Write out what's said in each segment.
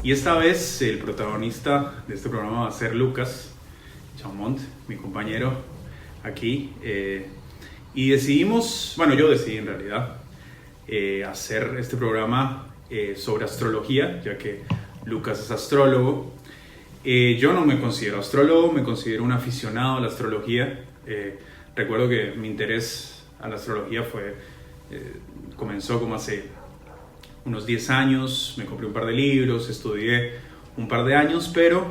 Y esta vez el protagonista de este programa va a ser Lucas Chaumont, mi compañero aquí. Y decidimos, bueno, yo decidí en realidad hacer este programa sobre astrología, ya que Lucas es astrólogo. Yo no me considero astrólogo, me considero un aficionado a la astrología. Recuerdo que mi interés a la astrología comenzó como hace unos 10 años, me compré un par de libros, estudié un par de años, pero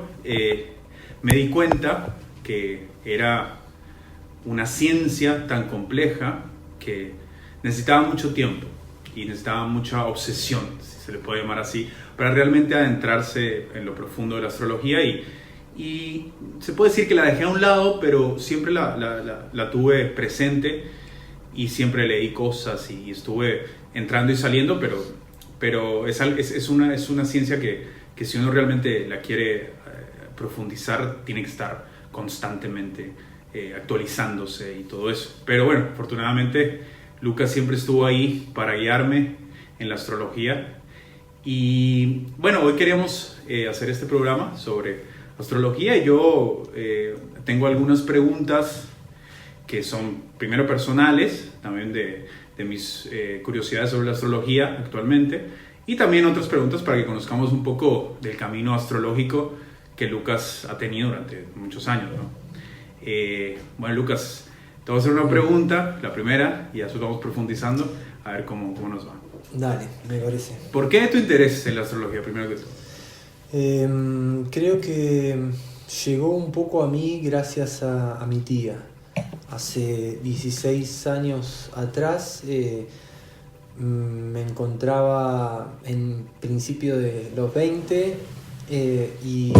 me di cuenta que era una ciencia tan compleja que necesitaba mucho tiempo y necesitaba mucha obsesión, si se le puede llamar así, para realmente adentrarse en lo profundo de la astrología y se puede decir que la dejé a un lado, pero siempre la tuve presente y siempre leí cosas y estuve entrando y saliendo, pero es una ciencia que si uno realmente la quiere profundizar, tiene que estar constantemente actualizándose y todo eso. Pero bueno, afortunadamente Lucas siempre estuvo ahí para guiarme en la astrología. Y bueno, hoy queríamos hacer este programa sobre astrología y yo tengo algunas preguntas que son primero personales, también de mis curiosidades sobre la astrología actualmente, y también otras preguntas para que conozcamos un poco del camino astrológico que Lucas ha tenido durante muchos años, ¿no? Bueno, Lucas, te voy a hacer una pregunta, la primera, y después vamos profundizando a ver cómo nos va. Dale, me parece. ¿Por qué tu interés en la astrología, primero que todo? Creo que llegó un poco a mí gracias a mi tía. Hace 16 años atrás me encontraba en principio de los 20 y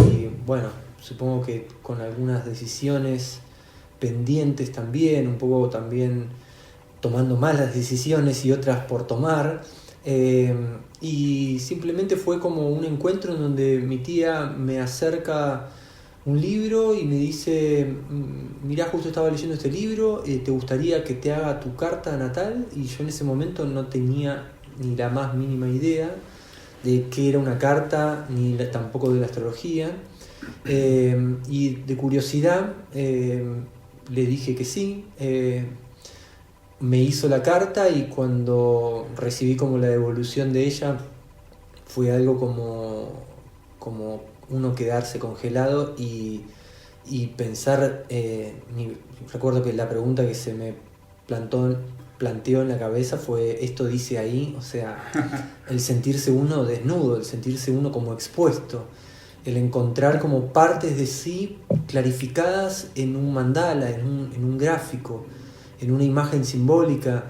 bueno, supongo que con algunas decisiones pendientes también, un poco también tomando malas decisiones y otras por tomar, y simplemente fue como un encuentro en donde mi tía me acerca un libro y me dice: mirá, justo estaba leyendo este libro, ¿te gustaría que te haga tu carta natal? Y yo en ese momento no tenía ni la más mínima idea de qué era una carta, ni tampoco de la astrología, y de curiosidad le dije que sí. Me hizo la carta y cuando recibí como la devolución de ella fue algo como uno quedarse congelado y pensar. Recuerdo que la pregunta que se me planteó en la cabeza fue: ¿esto dice ahí? O sea, el sentirse uno desnudo, el sentirse uno como expuesto, el encontrar como partes de sí clarificadas en un mandala, en un gráfico, en una imagen simbólica,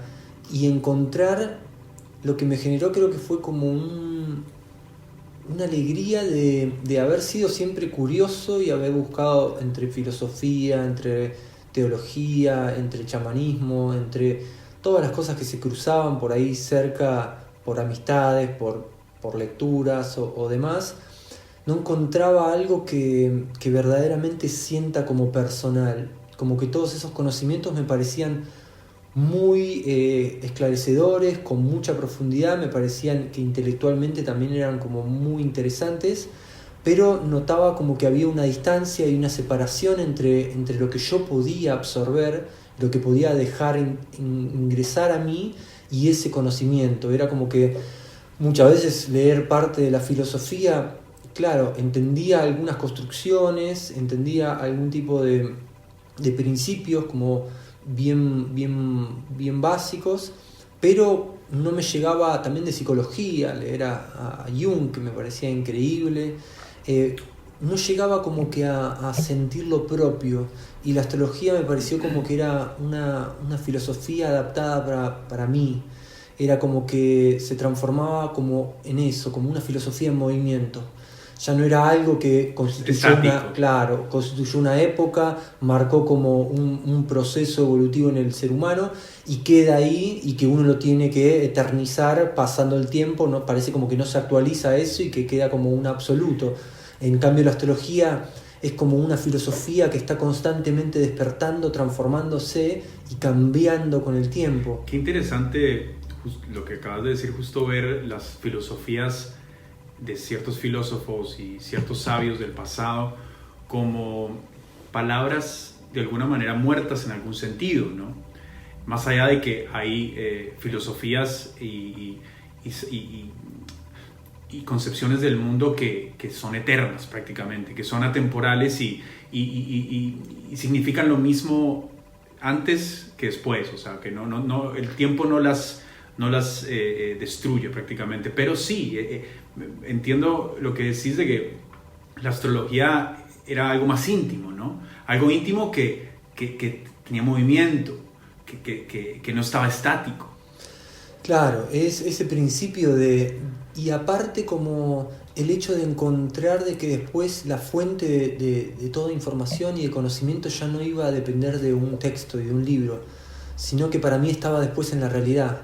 y encontrar lo que me generó, creo que fue como una alegría de haber sido siempre curioso y haber buscado entre filosofía, entre teología, entre chamanismo, entre todas las cosas que se cruzaban por ahí cerca, por amistades, por lecturas o demás. No encontraba algo que verdaderamente sienta como personal, como que todos esos conocimientos me parecían muy esclarecedores, con mucha profundidad, me parecían que intelectualmente también eran como muy interesantes, pero notaba como que había una distancia y una separación entre lo que yo podía absorber, lo que podía dejar ingresar a mí y ese conocimiento. Era como que muchas veces leer parte de la filosofía, claro, entendía algunas construcciones, entendía algún tipo de principios como bien básicos, pero no me llegaba. También de psicología, leer a Jung, que me parecía increíble, no llegaba como que a sentir lo propio, y la astrología me pareció como que era una filosofía adaptada para mí. Era como que se transformaba como en eso, como una filosofía en movimiento. Ya no era algo que constituyó una época, marcó como un proceso evolutivo en el ser humano y queda ahí, y que uno lo tiene que eternizar pasando el tiempo, ¿no? Parece como que no se actualiza eso y que queda como un absoluto. En cambio, la astrología es como una filosofía que está constantemente despertando, transformándose y cambiando con el tiempo. Qué interesante lo que acabas de decir, justo ver las filosofías de ciertos filósofos y ciertos sabios del pasado como palabras de alguna manera muertas en algún sentido, ¿no? Más allá de que hay filosofías y concepciones del mundo que son eternas prácticamente, que son atemporales y significan lo mismo antes que después, o sea, que el tiempo no las destruye prácticamente, pero sí, entiendo lo que decís de que la astrología era algo más íntimo, ¿no? Algo íntimo que tenía movimiento, que no estaba estático. Claro, es ese principio y aparte como el hecho de encontrar de que después la fuente de toda información y de conocimiento ya no iba a depender de un texto y de un libro, sino que para mí estaba después en la realidad,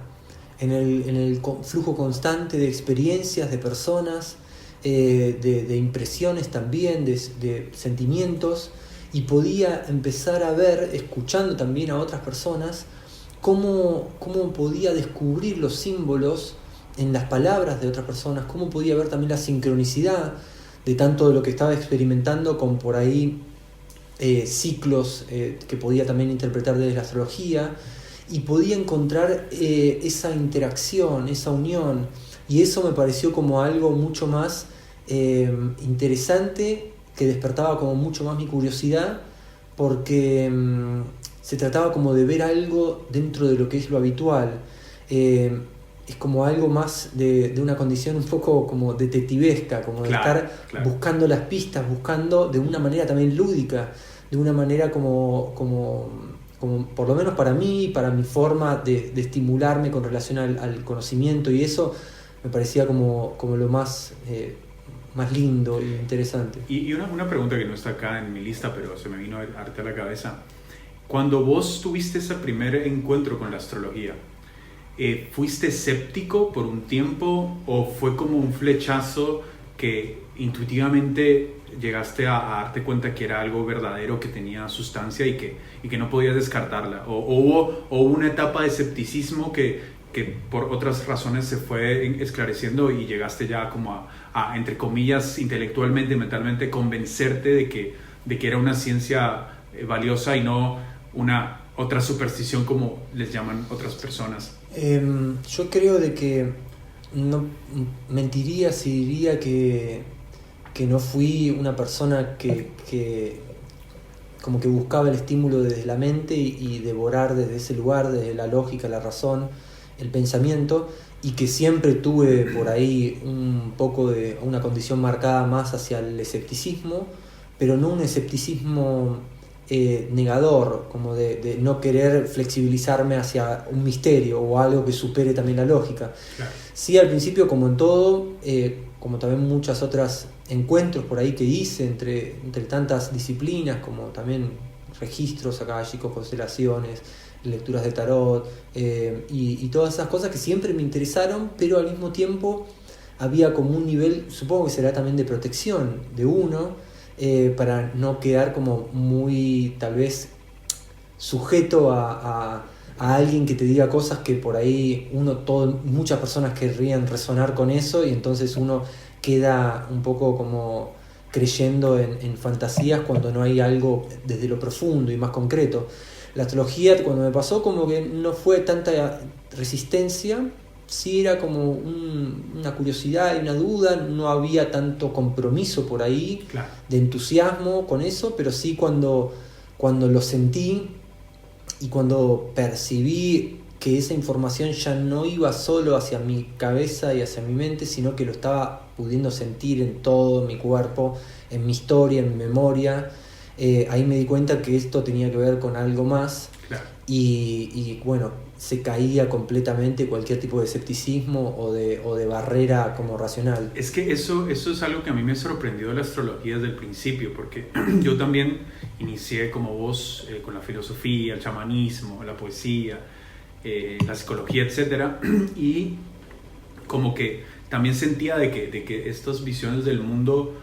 en el flujo constante de experiencias, de personas, de impresiones también, de sentimientos, y podía empezar a ver, escuchando también a otras personas, cómo podía descubrir los símbolos en las palabras de otras personas, cómo podía ver también la sincronicidad de tanto de lo que estaba experimentando con por ahí ciclos que podía también interpretar desde la astrología, y podía encontrar esa interacción, esa unión, y eso me pareció como algo mucho más interesante, que despertaba como mucho más mi curiosidad, porque se trataba como de ver algo dentro de lo que es lo habitual. Es como algo más de una condición un poco como detectivesca, como de estar buscando las pistas, buscando de una manera también lúdica, de una manera como por lo menos para mí, para mi forma de estimularme con relación al conocimiento, y eso me parecía como lo más lindo e interesante. Y una pregunta que no está acá en mi lista, pero se me vino arte a la cabeza. Cuando vos tuviste ese primer encuentro con la astrología, ¿fuiste escéptico por un tiempo o fue como un flechazo que intuitivamente llegaste a darte cuenta que era algo verdadero, que tenía sustancia y que no podías descartarla? ¿O hubo una etapa de escepticismo que por otras razones se fue esclareciendo y llegaste ya como a entre comillas, intelectualmente, mentalmente, convencerte de que era una ciencia valiosa y no una otra superstición como les llaman otras personas? Yo creo de que no mentiría si diría que no fui una persona que como que buscaba el estímulo desde la mente y devorar desde ese lugar, desde la lógica, la razón, el pensamiento, y que siempre tuve por ahí un poco de una condición marcada más hacia el escepticismo, pero no un escepticismo negador, como de no querer flexibilizarme hacia un misterio o algo que supere también la lógica. Claro. Sí, al principio, como en todo, como también muchas otras encuentros por ahí que hice entre tantas disciplinas, como también registros akáshicos, constelaciones, lecturas de tarot, y todas esas cosas que siempre me interesaron, pero al mismo tiempo había como un nivel, supongo que será también de protección de uno, para no quedar como muy tal vez sujeto a alguien que te diga cosas que por ahí muchas personas querrían resonar con eso, y entonces uno queda un poco como creyendo en fantasías cuando no hay algo desde lo profundo y más concreto. La astrología, cuando me pasó, como que no fue tanta resistencia, sí era como una curiosidad y una duda, no había tanto compromiso por ahí, claro, de entusiasmo con eso, pero sí cuando lo sentí y cuando percibí que esa información ya no iba solo hacia mi cabeza y hacia mi mente, sino que lo estaba pudiendo sentir en todo mi cuerpo, en mi historia, en mi memoria, ahí me di cuenta que esto tenía que ver con algo más. claro. Y bueno, se caía completamente cualquier tipo de escepticismo o de barrera como racional. Es que eso es algo que a mí me sorprendió de la astrología desde el principio, porque yo también inicié como vos con la filosofía, el chamanismo, la poesía, la psicología, etc. Y como que también sentía de que estas visiones del mundo,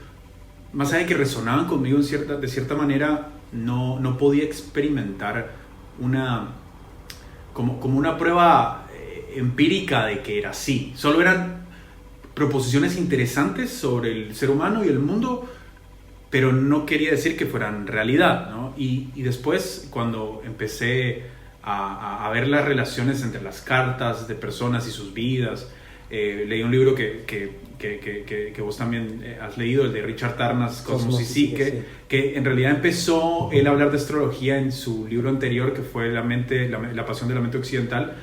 más allá de que resonaban conmigo de cierta manera, no podía experimentar como una prueba empírica de que era así. Solo eran proposiciones interesantes sobre el ser humano y el mundo, pero no quería decir que fueran realidad, ¿no? Y después, cuando empecé a ver las relaciones entre las cartas de personas y sus vidas, leí un libro que vos también has leído, el de Richard Tarnas, Cosmos y Psique, sí, que en realidad empezó él a hablar de astrología en su libro anterior, que fue La pasión de la mente occidental.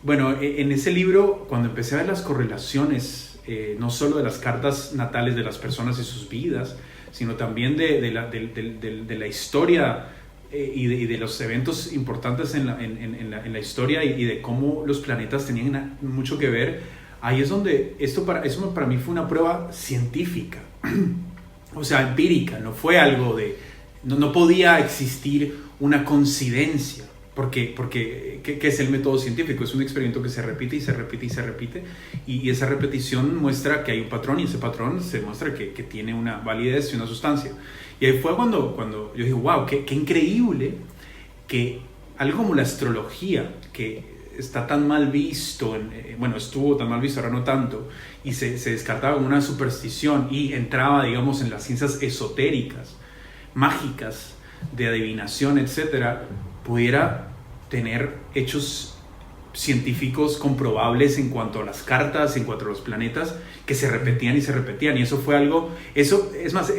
Bueno, en ese libro, cuando empecé a ver las correlaciones, no solo de las cartas natales de las personas y sus vidas, sino también de la historia y de los eventos importantes en la historia y de cómo los planetas tenían mucho que ver, ahí es donde eso para mí fue una prueba científica, o sea, empírica, no fue algo de... No podía existir una coincidencia, porque ¿qué es el método científico? Es un experimento que se repite y se repite y se repite, y esa repetición muestra que hay un patrón, y ese patrón se muestra que tiene una validez y una sustancia. Y ahí fue cuando yo dije, wow, qué increíble que algo como la astrología, que está tan mal visto, estuvo tan mal visto, ahora no tanto, y se descartaba como una superstición y entraba, digamos, en las ciencias esotéricas, mágicas, de adivinación, etcétera, pudiera tener hechos científicos comprobables en cuanto a las cartas, en cuanto a los planetas, que se repetían y se repetían. Y eso fue algo, es más,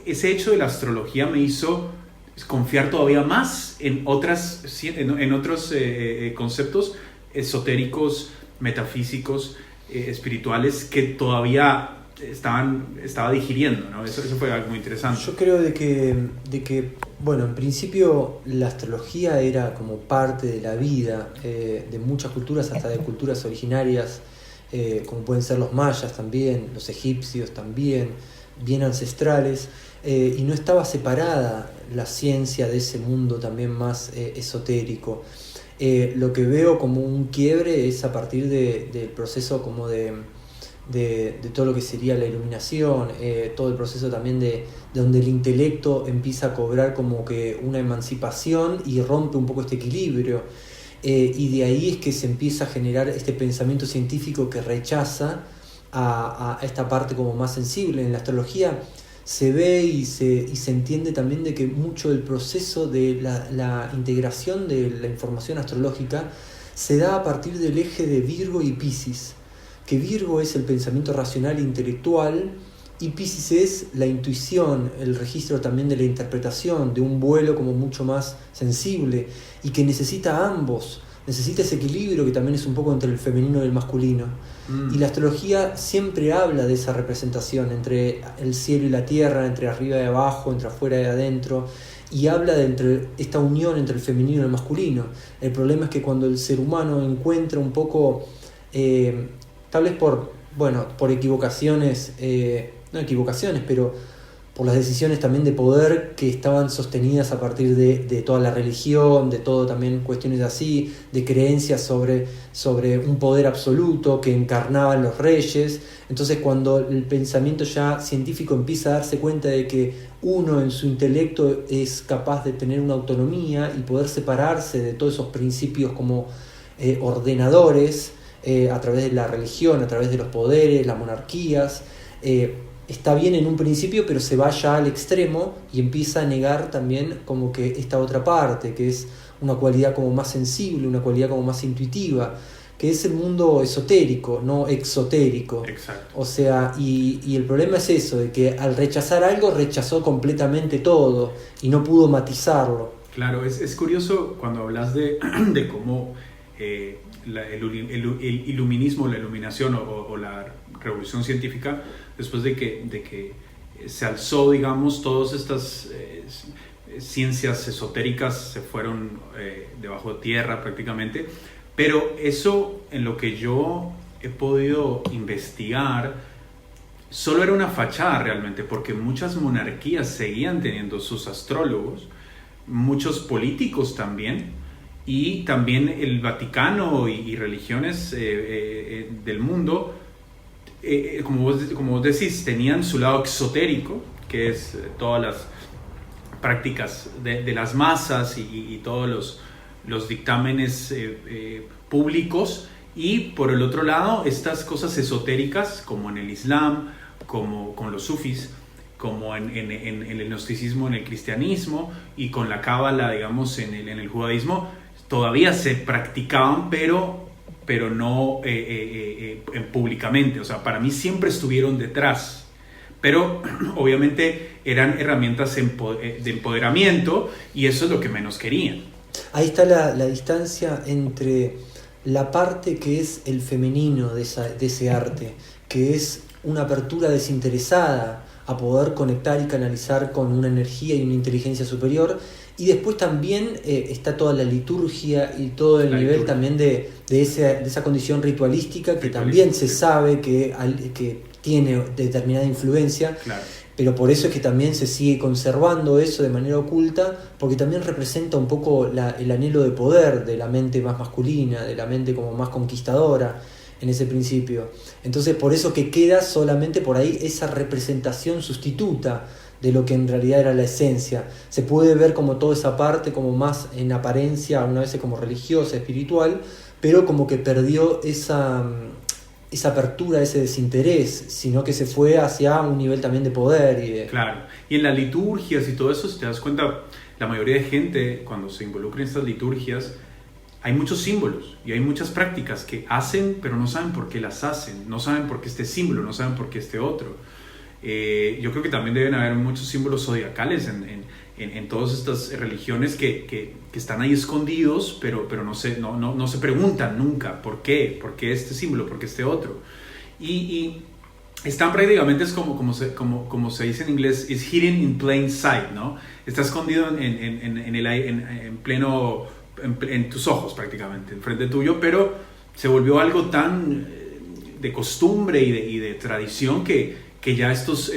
ese hecho de la astrología me hizo confiar todavía más en otros conceptos esotéricos, metafísicos, espirituales, que todavía estaba digiriendo, ¿no? Eso fue algo muy interesante. Yo creo de que bueno, en principio la astrología era como parte de la vida de muchas culturas, hasta de culturas originarias, como pueden ser los mayas también, los egipcios también, bien ancestrales, y no estaba separada la ciencia de ese mundo también más esotérico. Lo que veo como un quiebre es a partir del proceso como de todo lo que sería la iluminación, todo el proceso también de donde el intelecto empieza a cobrar como que una emancipación y rompe un poco este equilibrio, y de ahí es que se empieza a generar este pensamiento científico que rechaza a esta parte como más sensible. En la astrología se ve y se entiende también de que mucho del proceso de la integración de la información astrológica se da a partir del eje de Virgo y Piscis, que Virgo es el pensamiento racional e intelectual y Piscis es la intuición, el registro también de la interpretación, de un vuelo como mucho más sensible, y que necesita ambos, necesita ese equilibrio que también es un poco entre el femenino y el masculino. Y la astrología siempre habla de esa representación entre el cielo y la tierra, entre arriba y abajo, entre afuera y adentro, y habla de esta unión entre el femenino y el masculino. El problema es que cuando el ser humano encuentra un poco, tal vez por equivocaciones, no equivocaciones, pero por las decisiones también de poder que estaban sostenidas a partir de toda la religión, de todo también cuestiones así, de creencias sobre un poder absoluto que encarnaban los reyes. Entonces cuando el pensamiento ya científico empieza a darse cuenta de que uno en su intelecto es capaz de tener una autonomía y poder separarse de todos esos principios como ordenadores, a través de la religión, a través de los poderes, las monarquías, está bien en un principio, pero se va ya al extremo y empieza a negar también como que esta otra parte, que es una cualidad como más sensible, una cualidad como más intuitiva, que es el mundo esotérico, no exotérico. Exacto. O sea, y el problema es eso, de que al rechazar algo rechazó completamente todo y no pudo matizarlo. Claro, es curioso cuando hablas de cómo el iluminismo, la iluminación o la revolución científica, después de que se alzó, digamos, todas estas ciencias esotéricas se fueron debajo de tierra prácticamente, pero eso, en lo que yo he podido investigar, solo era una fachada realmente, porque muchas monarquías seguían teniendo sus astrólogos, muchos políticos también, y también el Vaticano y religiones del mundo, como vos decís, tenían su lado exotérico, que es todas las prácticas de las masas y todos los dictámenes públicos, Y por el otro lado, estas cosas esotéricas, como en el Islam, como con los sufis, como en el gnosticismo, en el cristianismo, y con la cábala, digamos, en el judaísmo, todavía se practicaban, pero no públicamente. O sea, para mí siempre estuvieron detrás, pero obviamente eran herramientas de empoderamiento, y eso es lo que menos querían. Ahí está la distancia entre la parte que es el femenino de ese arte, que es una apertura desinteresada a poder conectar y canalizar con una energía y una inteligencia superior, y después también está toda la liturgia y todo el nivel también de esa condición ritualística que también se sabe que tiene determinada influencia. Claro. Pero por eso es que también se sigue conservando eso de manera oculta, porque también representa un poco el anhelo de poder de la mente más masculina, de la mente como más conquistadora en ese principio. Entonces por eso que queda solamente por ahí esa representación sustituta de lo que en realidad era la esencia. Se puede ver como toda esa parte como más en apariencia, una vez como religiosa, espiritual, pero como que perdió esa apertura, ese desinterés, sino que se fue hacia un nivel también de poder. Claro, y en las liturgias y todo eso, si te das cuenta, la mayoría de gente, cuando se involucra en estas liturgias, hay muchos símbolos y hay muchas prácticas que hacen, pero no saben por qué las hacen, no saben por qué este símbolo, no saben por qué este otro. Yo creo que también deben haber muchos símbolos zodiacales en todas estas religiones que están ahí escondidos, pero no se preguntan nunca por qué este símbolo, por qué este otro. Y están prácticamente, es como se dice en inglés, is hidden in plain sight, ¿no? Está escondido en tus ojos prácticamente, enfrente tuyo, pero se volvió algo tan de costumbre y de tradición que ya estos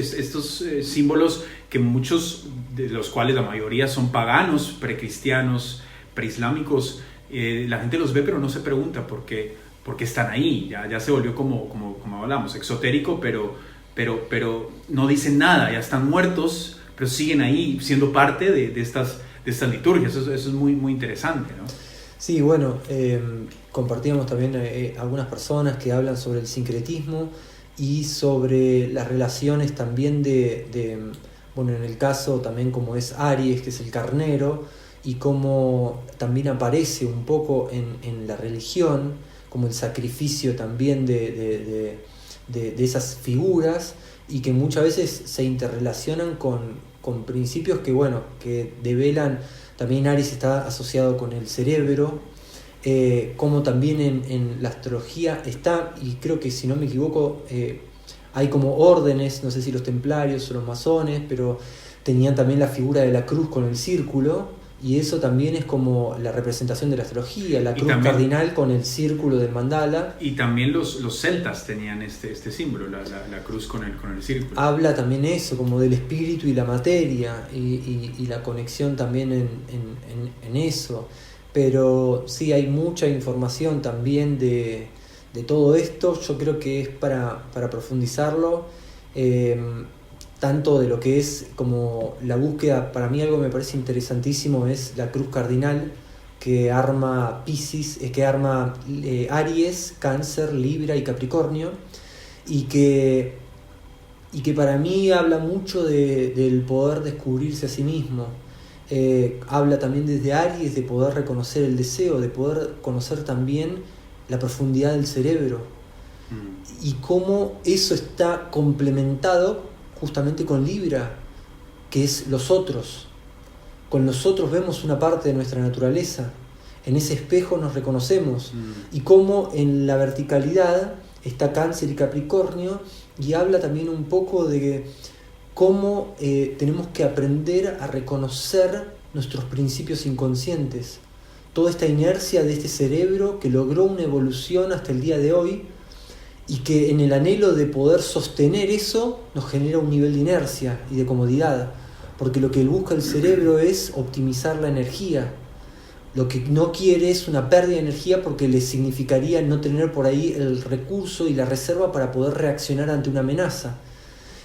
símbolos, que muchos de los cuales la mayoría son paganos, precristianos, preislámicos, la gente los ve pero no se pregunta por qué están ahí. Ya se volvió como hablamos, exotérico, pero no dicen nada, ya están muertos, pero siguen ahí siendo parte de estas liturgias. Eso es muy, muy interesante, ¿no? Sí, bueno, compartíamos también algunas personas que hablan sobre el sincretismo y sobre las relaciones también bueno, en el caso también como es Aries, que es el carnero, y cómo también aparece un poco en la religión, como el sacrificio también de esas figuras, y que muchas veces se interrelacionan con principios que, bueno, que develan. También Aries está asociado con el cerebro, como también en la astrología está, y creo que si no me equivoco, hay como órdenes, no sé si los templarios o los masones, pero tenían también la figura de la cruz con el círculo, y eso también es como la representación de la astrología, la cruz también, cardinal con el círculo del mandala. Y también los celtas tenían este símbolo, la cruz con el círculo. Habla también eso, como del espíritu y la materia, y la conexión también en eso. Pero sí, hay mucha información también de todo esto. Yo creo que es para profundizarlo, tanto de lo que es como la búsqueda. Para mí algo me parece interesantísimo es la cruz cardinal que arma Piscis, que arma Aries, Cáncer, Libra y Capricornio, y que para mí habla mucho del poder descubrirse a sí mismo. Habla también desde Aries de poder reconocer el deseo, de poder conocer también la profundidad del cerebro, y cómo eso está complementado justamente con Libra, que es los otros. Con los otros vemos una parte de nuestra naturaleza, en ese espejo nos reconocemos, y cómo en la verticalidad está Cáncer y Capricornio, y habla también un poco de cómo tenemos que aprender a reconocer nuestros principios inconscientes, toda esta inercia de este cerebro que logró una evolución hasta el día de hoy, y que en el anhelo de poder sostener eso nos genera un nivel de inercia y de comodidad, porque lo que busca el cerebro es optimizar la energía. Lo que no quiere es una pérdida de energía, porque le significaría no tener por ahí el recurso y la reserva para poder reaccionar ante una amenaza.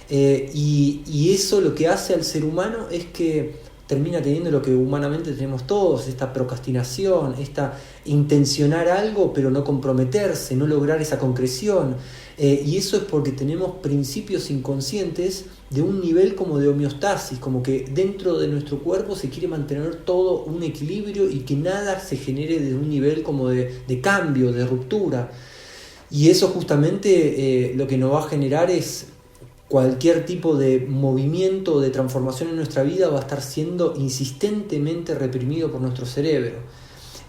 Y eso lo que hace al ser humano es que termina teniendo lo que humanamente tenemos todos, esta procrastinación, esta intencionar algo pero no comprometerse, no lograr esa concreción. Y eso es porque tenemos principios inconscientes de un nivel como de homeostasis, como que dentro de nuestro cuerpo se quiere mantener todo un equilibrio y que nada se genere de un nivel como de cambio, de ruptura. Y eso justamente lo que nos va a generar es cualquier tipo de movimiento o de transformación en nuestra vida va a estar siendo insistentemente reprimido por nuestro cerebro.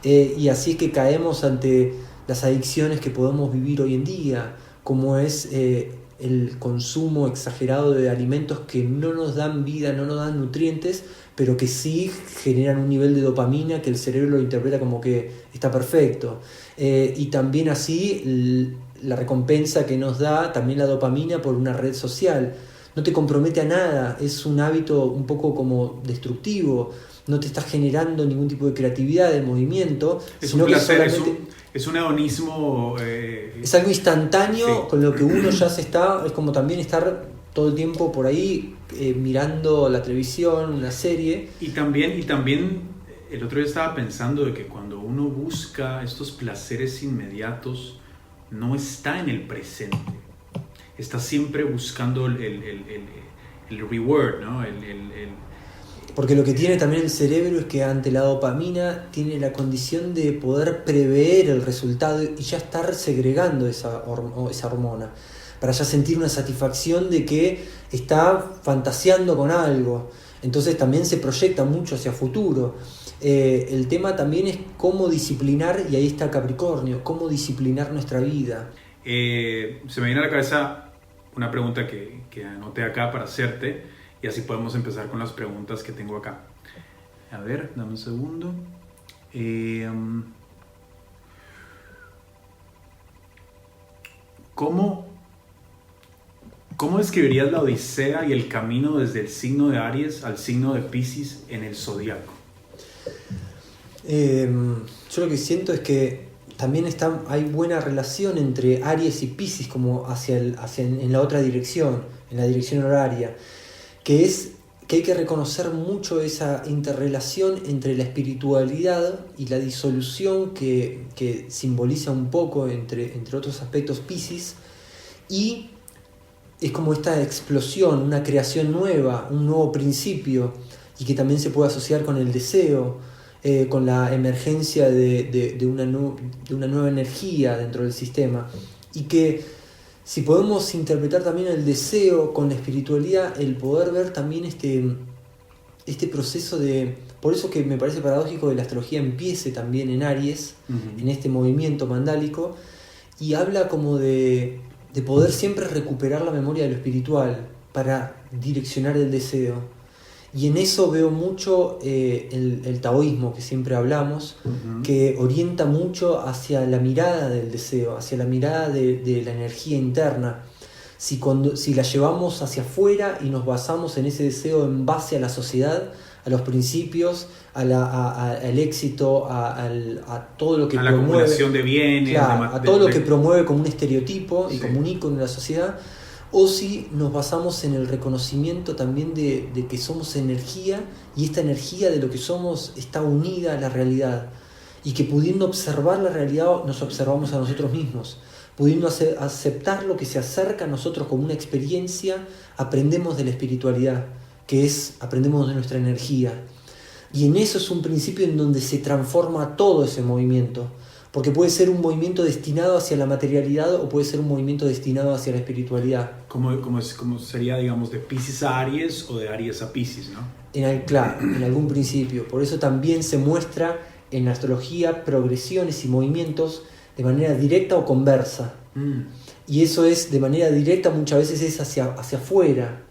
Y así es que caemos ante las adicciones que podemos vivir hoy en día, como es el consumo exagerado de alimentos que no nos dan vida, no nos dan nutrientes, pero que sí generan un nivel de dopamina que el cerebro lo interpreta como que está perfecto. Y también así la recompensa que nos da también la dopamina por una red social. No te compromete a nada, es un hábito un poco como destructivo, no te está generando ningún tipo de creatividad, de movimiento. Es un placer, es un hedonismo. Es algo instantáneo, sí. Con lo que uno ya es como también estar todo el tiempo por ahí mirando la televisión, una serie. Y también el otro día estaba pensando de que cuando uno busca estos placeres inmediatos, no está en el presente, está siempre buscando el reward, ¿no? Porque lo que tiene también el cerebro es que ante la dopamina tiene la condición de poder prever el resultado y ya estar segregando esa hormona, para ya sentir una satisfacción de que está fantaseando con algo. Entonces también se proyecta mucho hacia futuro. El tema también es cómo disciplinar, y ahí está Capricornio, cómo disciplinar nuestra vida. Se me viene a la cabeza una pregunta que anoté acá para hacerte, y así podemos empezar con las preguntas que tengo acá. A ver, dame un segundo. ¿Cómo describirías la Odisea y el camino desde el signo de Aries al signo de Piscis en el zodiaco? Yo lo que siento es que también hay buena relación entre Aries y Piscis, como en la otra dirección, en la dirección horaria, que es que hay que reconocer mucho esa interrelación entre la espiritualidad y la disolución que simboliza un poco, entre otros aspectos, Piscis, y es como esta explosión, una creación nueva, un nuevo principio, y que también se puede asociar con el deseo, con la emergencia de una nueva energía dentro del sistema. Y que si podemos interpretar también el deseo con la espiritualidad, el poder ver también este proceso de... Por eso que me parece paradójico que la astrología empiece también en Aries, en este movimiento mandálico, y habla como de poder siempre recuperar la memoria de lo espiritual para direccionar el deseo. Y en eso veo mucho el taoísmo que siempre hablamos, que orienta mucho hacia la mirada del deseo, hacia la mirada de la energía interna. Si la llevamos hacia afuera y nos basamos en ese deseo en base a la sociedad, a los principios, al éxito, a todo lo que promueve, la acumulación de bienes, claro, a todo lo que promueve como un estereotipo y como un ícono de la sociedad, o si nos basamos en el reconocimiento también de que somos energía, y esta energía de lo que somos está unida a la realidad, y que pudiendo observar la realidad nos observamos a nosotros mismos, pudiendo aceptar lo que se acerca a nosotros como una experiencia, aprendemos de la espiritualidad, que es aprendemos de nuestra energía. Y en eso es un principio en donde se transforma todo ese movimiento, porque puede ser un movimiento destinado hacia la materialidad o puede ser un movimiento destinado hacia la espiritualidad. Como sería, digamos, de Piscis a Aries o de Aries a Piscis, ¿no? Claro, en algún principio. Por eso también se muestra en la astrología progresiones y movimientos de manera directa o conversa. Y eso es de manera directa, muchas veces es hacia afuera,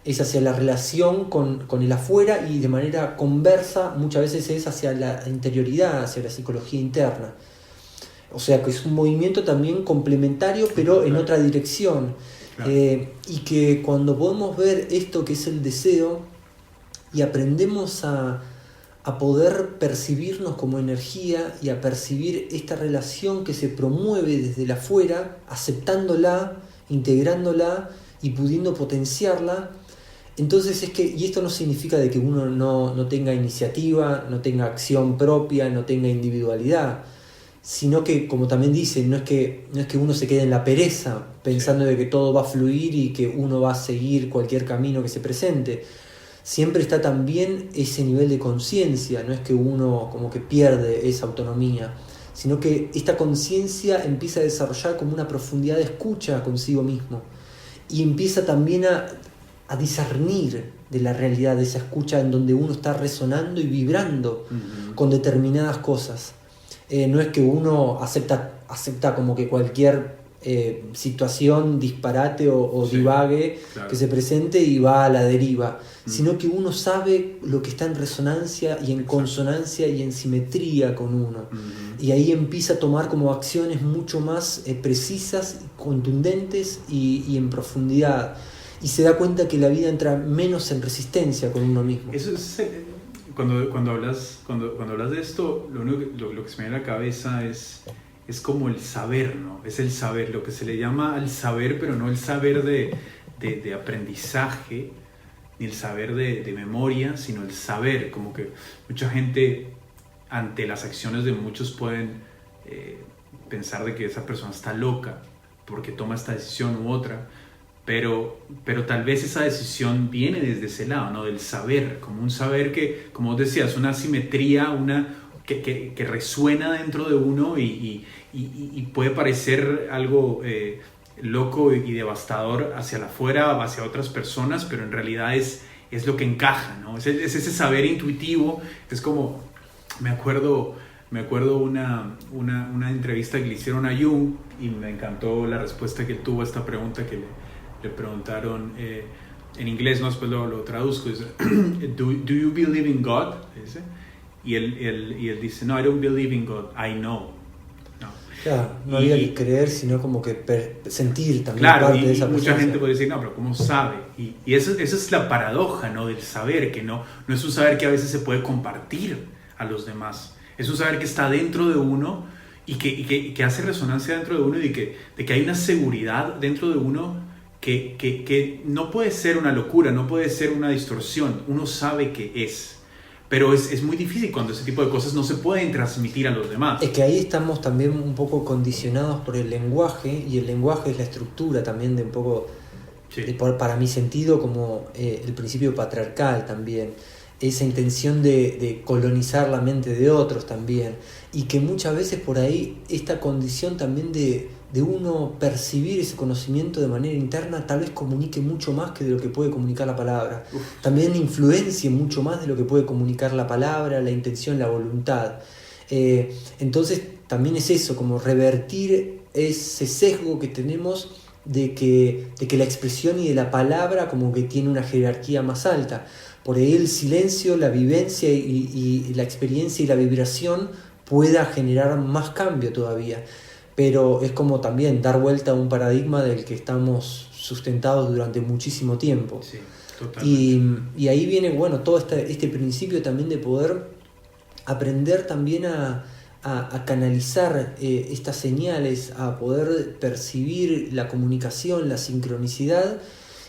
es hacia la relación con el afuera, y de manera conversa muchas veces es hacia la interioridad, hacia la psicología interna. O sea que es un movimiento también complementario, pero en otra dirección. Claro. Y que cuando podemos ver esto que es el deseo y aprendemos a poder percibirnos como energía y a percibir esta relación que se promueve desde el afuera, aceptándola, integrándola y pudiendo potenciarla, Entonces y esto no significa de que uno no tenga iniciativa, no tenga acción propia, no tenga individualidad, sino que, como también dice, no es que uno se quede en la pereza pensando de que todo va a fluir y que uno va a seguir cualquier camino que se presente. Siempre está también ese nivel de conciencia, no es que uno como que pierde esa autonomía, sino que esta conciencia empieza a desarrollar como una profundidad de escucha consigo mismo y empieza también a discernir de la realidad de esa escucha en donde uno está resonando y vibrando con determinadas cosas. No es que uno acepta como que cualquier situación, disparate o divague, claro, que se presente y va a la deriva, sino que uno sabe lo que está en resonancia y en consonancia y en simetría con uno. Y ahí empieza a tomar como acciones mucho más precisas, contundentes y en profundidad. Y se da cuenta que la vida entra menos en resistencia con uno mismo. Eso es, cuando hablas de esto, lo que se me viene a la cabeza es como el saber, ¿no? Es el saber, lo que se le llama el saber, pero no el saber de aprendizaje, ni el saber de memoria, sino el saber. Como que mucha gente, ante las acciones de muchos, pueden pensar de que esa persona está loca porque toma esta decisión u otra. Pero tal vez esa decisión viene desde ese lado, ¿no? Del saber, como un saber que, como vos decías, una simetría, que resuena dentro de uno y puede parecer algo loco y devastador hacia la afuera, hacia otras personas, pero en realidad es lo que encaja, ¿no? Es ese saber intuitivo. Es como, me acuerdo una entrevista que le hicieron a Jung y me encantó la respuesta que él tuvo a esta pregunta que le preguntaron en inglés, ¿no? Después lo traduzco, dice, do you believe in God? Dice. Y él dice, no, I don't believe in God, I know. No, claro, no había que creer, sino como que sentir también, claro, parte de esa mucha gente puede decir, no, pero ¿cómo sabe? Y esa es la paradoja, ¿no? Del saber, que no es un saber que a veces se puede compartir a los demás, es un saber que está dentro de uno y que hace resonancia dentro de uno y de que hay una seguridad dentro de uno que no puede ser una locura, no puede ser una distorsión, uno sabe que es. Pero es muy difícil cuando ese tipo de cosas no se pueden transmitir a los demás. Es que ahí estamos también un poco condicionados por el lenguaje, y el lenguaje es la estructura también de un poco, sí, para mi sentido, como el principio patriarcal también, esa intención de colonizar la mente de otros también, y que muchas veces por ahí esta condición también de uno percibir ese conocimiento de manera interna tal vez comunique mucho más que de lo que puede comunicar la palabra. También influencie mucho más de lo que puede comunicar la palabra, la intención, la voluntad. Entonces también es eso, como revertir ese sesgo que tenemos de que la expresión y de la palabra como que tiene una jerarquía más alta. Por ahí el silencio, la vivencia y la experiencia y la vibración pueda generar más cambio todavía. Pero es como también dar vuelta a un paradigma del que estamos sustentados durante muchísimo tiempo. Sí, totalmente. Y ahí viene, bueno, todo este principio también de poder aprender también a canalizar estas señales, a poder percibir la comunicación, la sincronicidad,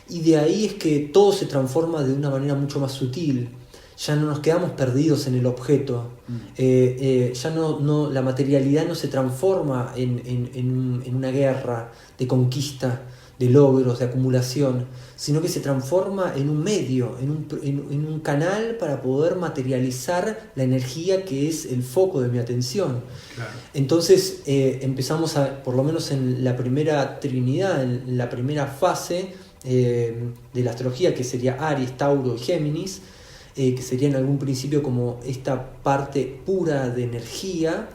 y de ahí es que todo se transforma de una manera mucho más sutil. Ya no nos quedamos perdidos en el objeto, ya no la materialidad no se transforma en una guerra de conquista, de logros, de acumulación, sino que se transforma en un medio, en un canal para poder materializar la energía que es el foco de mi atención. Claro. Entonces empezamos por lo menos en la primera trinidad, en la primera fase de la astrología, que sería Aries, Tauro y Géminis, que sería en algún principio como esta parte pura de energía,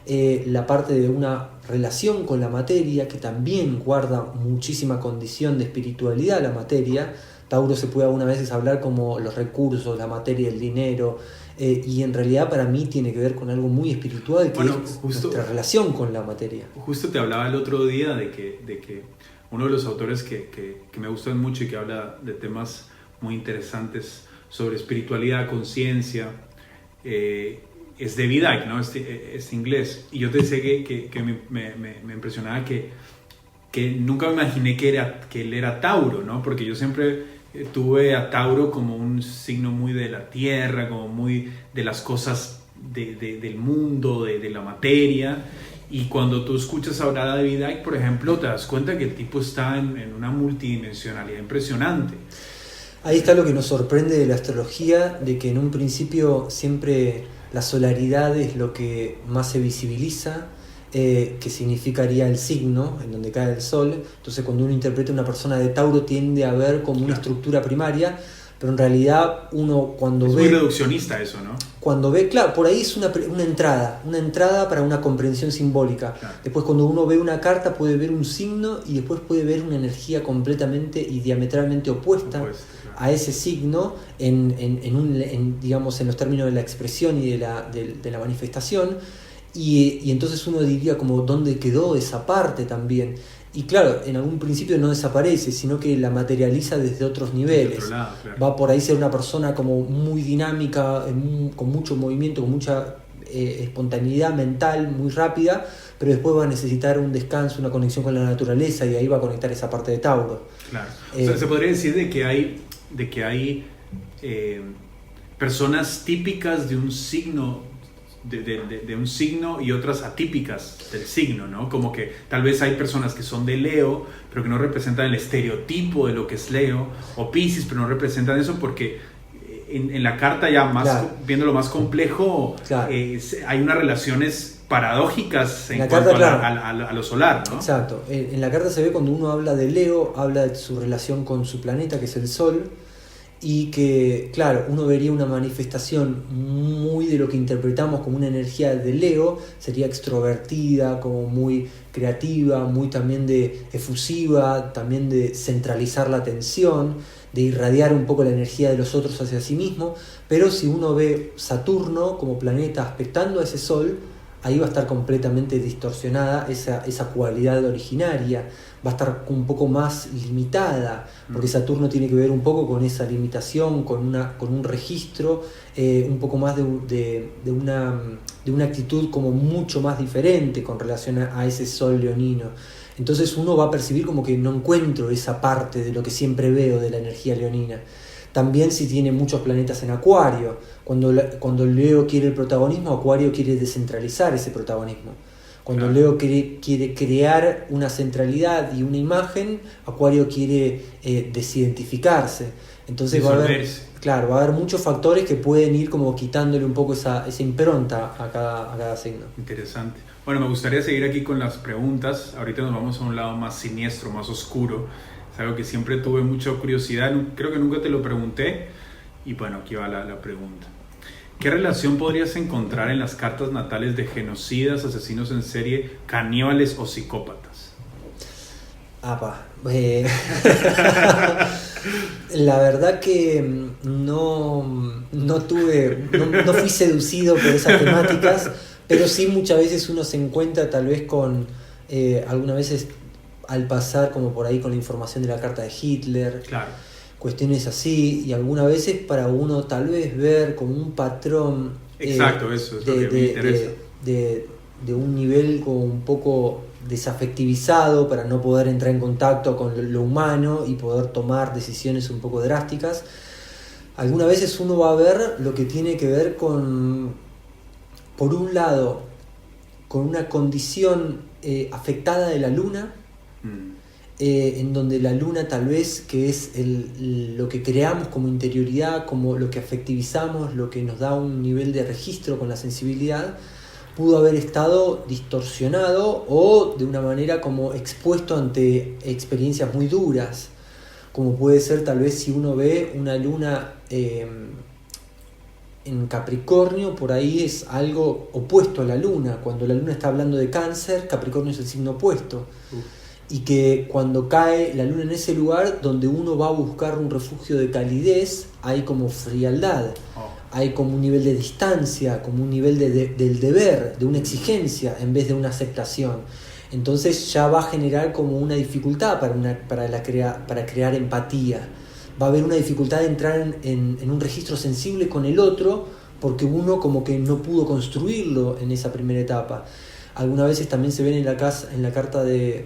la parte de una relación con la materia, que también guarda muchísima condición de espiritualidad la materia. Tauro se puede algunas veces hablar como los recursos, la materia, el dinero, y en realidad para mí tiene que ver con algo muy espiritual, que es nuestra relación con la materia. Justo te hablaba el otro día de que uno de los autores que me gustan mucho y que habla de temas muy interesantes sobre espiritualidad, conciencia, es David Icke, ¿no? Este inglés. Y yo te decía que me impresionaba que nunca me imaginé que él era Tauro, ¿no? Porque yo siempre tuve a Tauro como un signo muy de la tierra, como muy de las cosas del mundo, de la materia. Y cuando tú escuchas hablar a David Icke, por ejemplo, te das cuenta que el tipo está en una multidimensionalidad impresionante. Ahí está lo que nos sorprende de la astrología, de que en un principio siempre la solaridad es lo que más se visibiliza, que significaría el signo en donde cae el sol. Entonces cuando uno interpreta una persona de Tauro tiende a ver como una estructura primaria, pero en realidad uno cuando es ve... Es muy reduccionista eso, ¿no? Cuando ve, claro, por ahí es una entrada para una comprensión simbólica. Claro. Después cuando uno ve una carta puede ver un signo y después puede ver una energía completamente y diametralmente opuesta claro. a ese signo digamos, en los términos de la expresión y de la manifestación. Y entonces uno diría como ¿dónde quedó esa parte también? Y claro, en algún principio no desaparece, sino que la materializa desde otros niveles. Otro lado, claro. Va por ahí ser una persona como muy dinámica, con mucho movimiento, con mucha espontaneidad mental, muy rápida, pero después va a necesitar un descanso, una conexión con la naturaleza, y ahí va a conectar esa parte de Tauro. Claro. O sea, se podría decir de que hay personas típicas de un signo, de un signo y otras atípicas del signo, ¿no? Como que tal vez hay personas que son de Leo, pero que no representan el estereotipo de lo que es Leo, o Piscis, pero no representan eso porque en la carta ya más, claro. viéndolo más complejo, claro. Hay unas relaciones paradójicas en cuanto carta, claro. a lo solar, ¿no? Exacto. En la carta se ve cuando uno habla de Leo, habla de su relación con su planeta, que es el Sol, y que, claro, uno vería una manifestación muy de lo que interpretamos como una energía de Leo, sería extrovertida, como muy creativa, muy también de efusiva, también de centralizar la atención, de irradiar un poco la energía de los otros hacia sí mismo. Pero si uno ve Saturno como planeta aspectando a ese Sol, ahí va a estar completamente distorsionada esa cualidad originaria, va a estar un poco más limitada, porque Saturno tiene que ver un poco con esa limitación, con un registro, un poco más de una actitud como mucho más diferente con relación a ese Sol leonino. Entonces uno va a percibir como que no encuentro esa parte de lo que siempre veo de la energía leonina. También si tiene muchos planetas en Acuario, cuando Leo quiere el protagonismo, Acuario quiere descentralizar ese protagonismo. Cuando Leo quiere crear una centralidad y una imagen, Acuario quiere desidentificarse. Entonces va a haber muchos factores que pueden ir como quitándole un poco esa impronta a cada signo. Interesante. Bueno, me gustaría seguir aquí con las preguntas. Ahorita nos vamos a un lado más siniestro, más oscuro. Es algo que siempre tuve mucha curiosidad, creo que nunca te lo pregunté, y bueno, aquí va la pregunta. ¿Qué relación podrías encontrar en las cartas natales de genocidas, asesinos en serie, caníbales o psicópatas? La verdad que no fui seducido por esas temáticas, pero sí muchas veces uno se encuentra tal vez con algunas veces al pasar como por ahí con la información de la carta de Hitler, claro. Cuestiones así, y algunas veces para uno tal vez ver como un patrón. Exacto, eso es lo que me interesa. De un nivel como un poco desafectivizado para no poder entrar en contacto con lo humano y poder tomar decisiones un poco drásticas. Algunas veces uno va a ver lo que tiene que ver con, por un lado, con una condición afectada de la luna, en donde la luna tal vez, que es lo que creamos como interioridad, como lo que afectivizamos, lo que nos da un nivel de registro con la sensibilidad, pudo haber estado distorsionado o de una manera como expuesto ante experiencias muy duras, como puede ser tal vez si uno ve una luna en Capricornio, por ahí es algo opuesto a la luna. Cuando la luna está hablando de Cáncer, Capricornio es el signo opuesto. Y que cuando cae la luna en ese lugar donde uno va a buscar un refugio de calidez, hay como frialdad, hay como un nivel de distancia, como un nivel del deber, de una exigencia en vez de una aceptación. Entonces ya va a generar como una dificultad para crear empatía. Va a haber una dificultad de entrar en un registro sensible con el otro, porque uno como que no pudo construirlo en esa primera etapa. Algunas veces también se ven en la carta de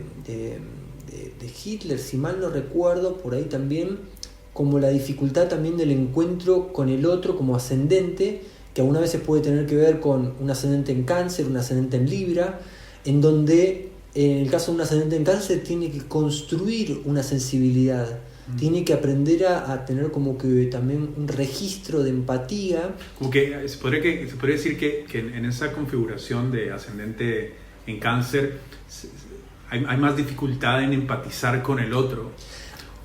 Hitler, si mal no recuerdo, por ahí también como la dificultad también del encuentro con el otro como ascendente, que algunas veces puede tener que ver con un ascendente en Cáncer, un ascendente en Libra, en donde en el caso de un ascendente en Cáncer tiene que construir una sensibilidad, tiene que aprender a tener como que también un registro de empatía. Como que se podría decir que en esa configuración de ascendente en Cáncer hay más dificultad en empatizar con el otro.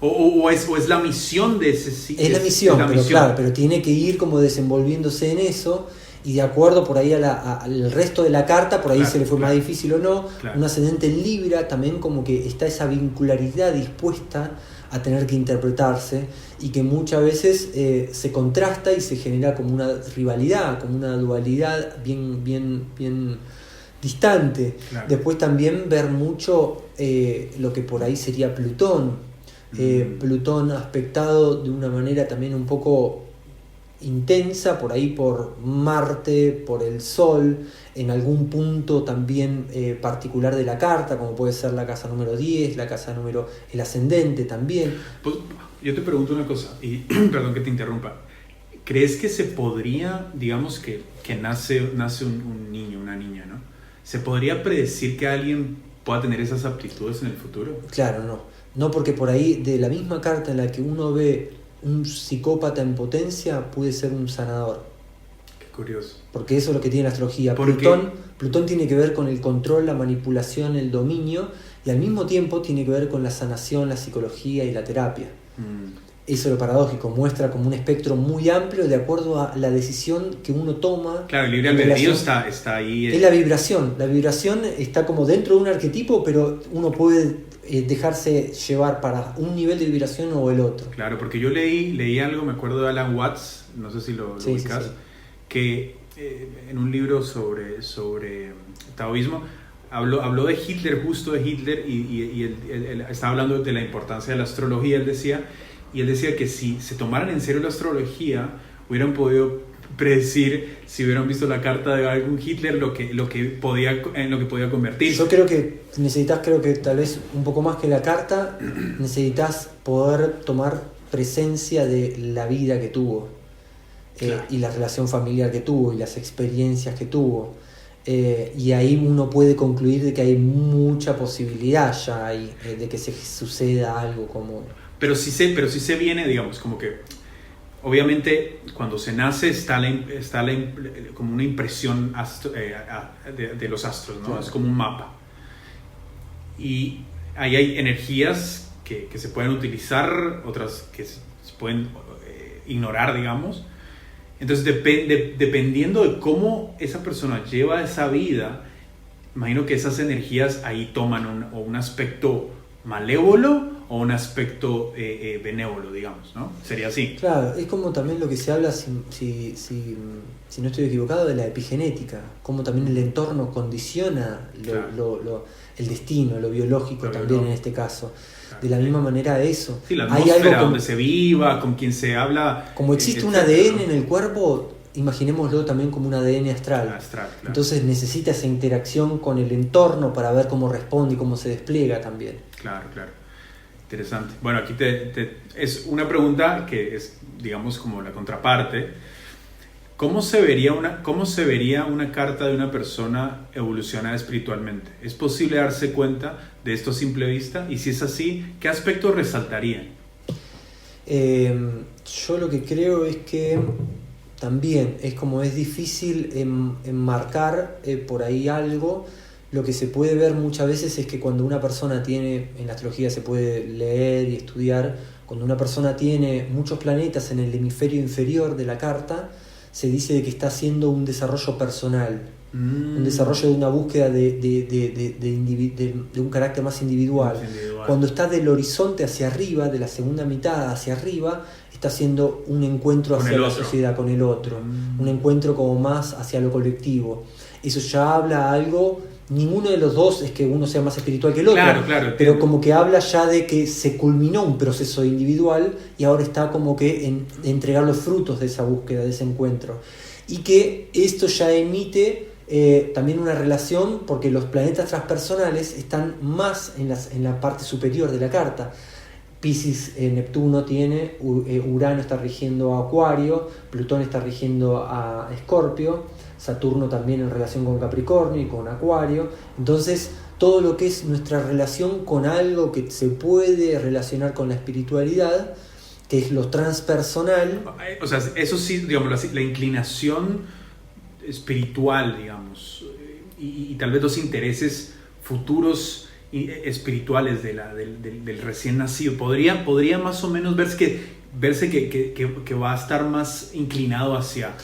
O es la misión de ese sitio. Es la misión, pero claro, pero tiene que ir como desenvolviéndose en eso, y de acuerdo por ahí al resto de la carta, por ahí se le fue más difícil o no. Un ascendente en Libra también como que está esa vincularidad dispuesta a tener que interpretarse, y que muchas veces se contrasta y se genera como una rivalidad, como una dualidad bien distante. Después también ver mucho lo que por ahí sería Plutón. Plutón aspectado de una manera también un poco intensa, por ahí por Marte, por el Sol, en algún punto también particular de la carta, como puede ser la casa número 10, la casa número, el ascendente también. Pues, yo te pregunto una cosa, y perdón que te interrumpa. ¿Crees que se podría, digamos que nace un niño, una niña, ¿no? ¿Se podría predecir que alguien pueda tener esas aptitudes en el futuro? Claro, no, porque por ahí de la misma carta en la que uno ve un psicópata en potencia, puede ser un sanador. Qué curioso. Porque eso es lo que tiene la astrología. Plutón tiene que ver con el control, la manipulación, el dominio, y al mismo tiempo tiene que ver con la sanación, la psicología y la terapia. Eso es lo paradójico, muestra como un espectro muy amplio de acuerdo a la decisión que uno toma. Claro, el libre albedrío está ahí. Es la vibración está como dentro de un arquetipo, pero uno puede dejarse llevar para un nivel de vibración o el otro. Claro, porque yo leí algo, me acuerdo de Alan Watts, no sé si lo ubicas, sí. Que en un libro sobre taoísmo habló de Hitler, justo de Hitler, y él estaba hablando de la importancia de la astrología. Él decía que si se tomaran en serio la astrología, hubieran podido predecir, si hubieran visto la carta de algún Hitler, en lo que podía convertirse. Yo creo que necesitas, tal vez un poco más que la carta, necesitas poder tomar presencia de la vida que tuvo, claro, y la relación familiar que tuvo y las experiencias que tuvo, y ahí uno puede concluir de que hay mucha posibilidad ya ahí, de que se suceda algo como... Pero sí se viene, digamos, como que obviamente cuando se nace está como una impresión de los astros, ¿no? Claro. Es como un mapa. Y ahí hay energías que se pueden utilizar, otras que se pueden ignorar, digamos. Entonces dependiendo de cómo esa persona lleva esa vida, imagino que esas energías ahí toman un aspecto malévolo o un aspecto benévolo, digamos, ¿no? Sería así. Claro, es como también lo que se habla, si no estoy equivocado, de la epigenética, cómo también el entorno condiciona el destino, lo biológico también en este caso. Claro. De la misma manera eso. Sí, la atmósfera donde se viva, con quien se habla. Como existe un ADN en el cuerpo, imaginémoslo también como un ADN astral. Claro. Entonces necesita esa interacción con el entorno para ver cómo responde y cómo se despliega también. Claro. Interesante. Bueno, aquí es una pregunta que es, digamos, como la contraparte. ¿Cómo se vería una carta de una persona evolucionada espiritualmente? ¿Es posible darse cuenta de esto a simple vista? Y si es así, ¿qué aspectos resaltarían? Yo lo que creo es que también es difícil enmarcar por ahí algo. Lo que se puede ver muchas veces es que cuando una persona tiene, en la astrología se puede leer y estudiar, cuando una persona tiene muchos planetas en el hemisferio inferior de la carta, se dice de que está haciendo un desarrollo personal, un desarrollo de una búsqueda de un carácter más individual. Cuando está del horizonte hacia arriba, de la segunda mitad hacia arriba, está haciendo un encuentro hacia la sociedad, con el otro, un encuentro como más hacia lo colectivo. Eso ya habla algo. Ninguno de los dos es que uno sea más espiritual que el otro, claro, pero como que habla ya de que se culminó un proceso individual y ahora está como que en entregar los frutos de esa búsqueda, de ese encuentro. Y que esto ya emite también una relación, porque los planetas transpersonales están más en la parte superior de la carta. Piscis, Neptuno tiene, Urano está rigiendo a Acuario, Plutón está rigiendo a Escorpio, Saturno también en relación con Capricornio y con Acuario. Entonces, todo lo que es nuestra relación con algo que se puede relacionar con la espiritualidad, que es lo transpersonal. O sea, eso sí, digamos, la inclinación espiritual, digamos, y tal vez los intereses futuros espirituales del recién nacido, podría más o menos verse que va a estar más inclinado hacia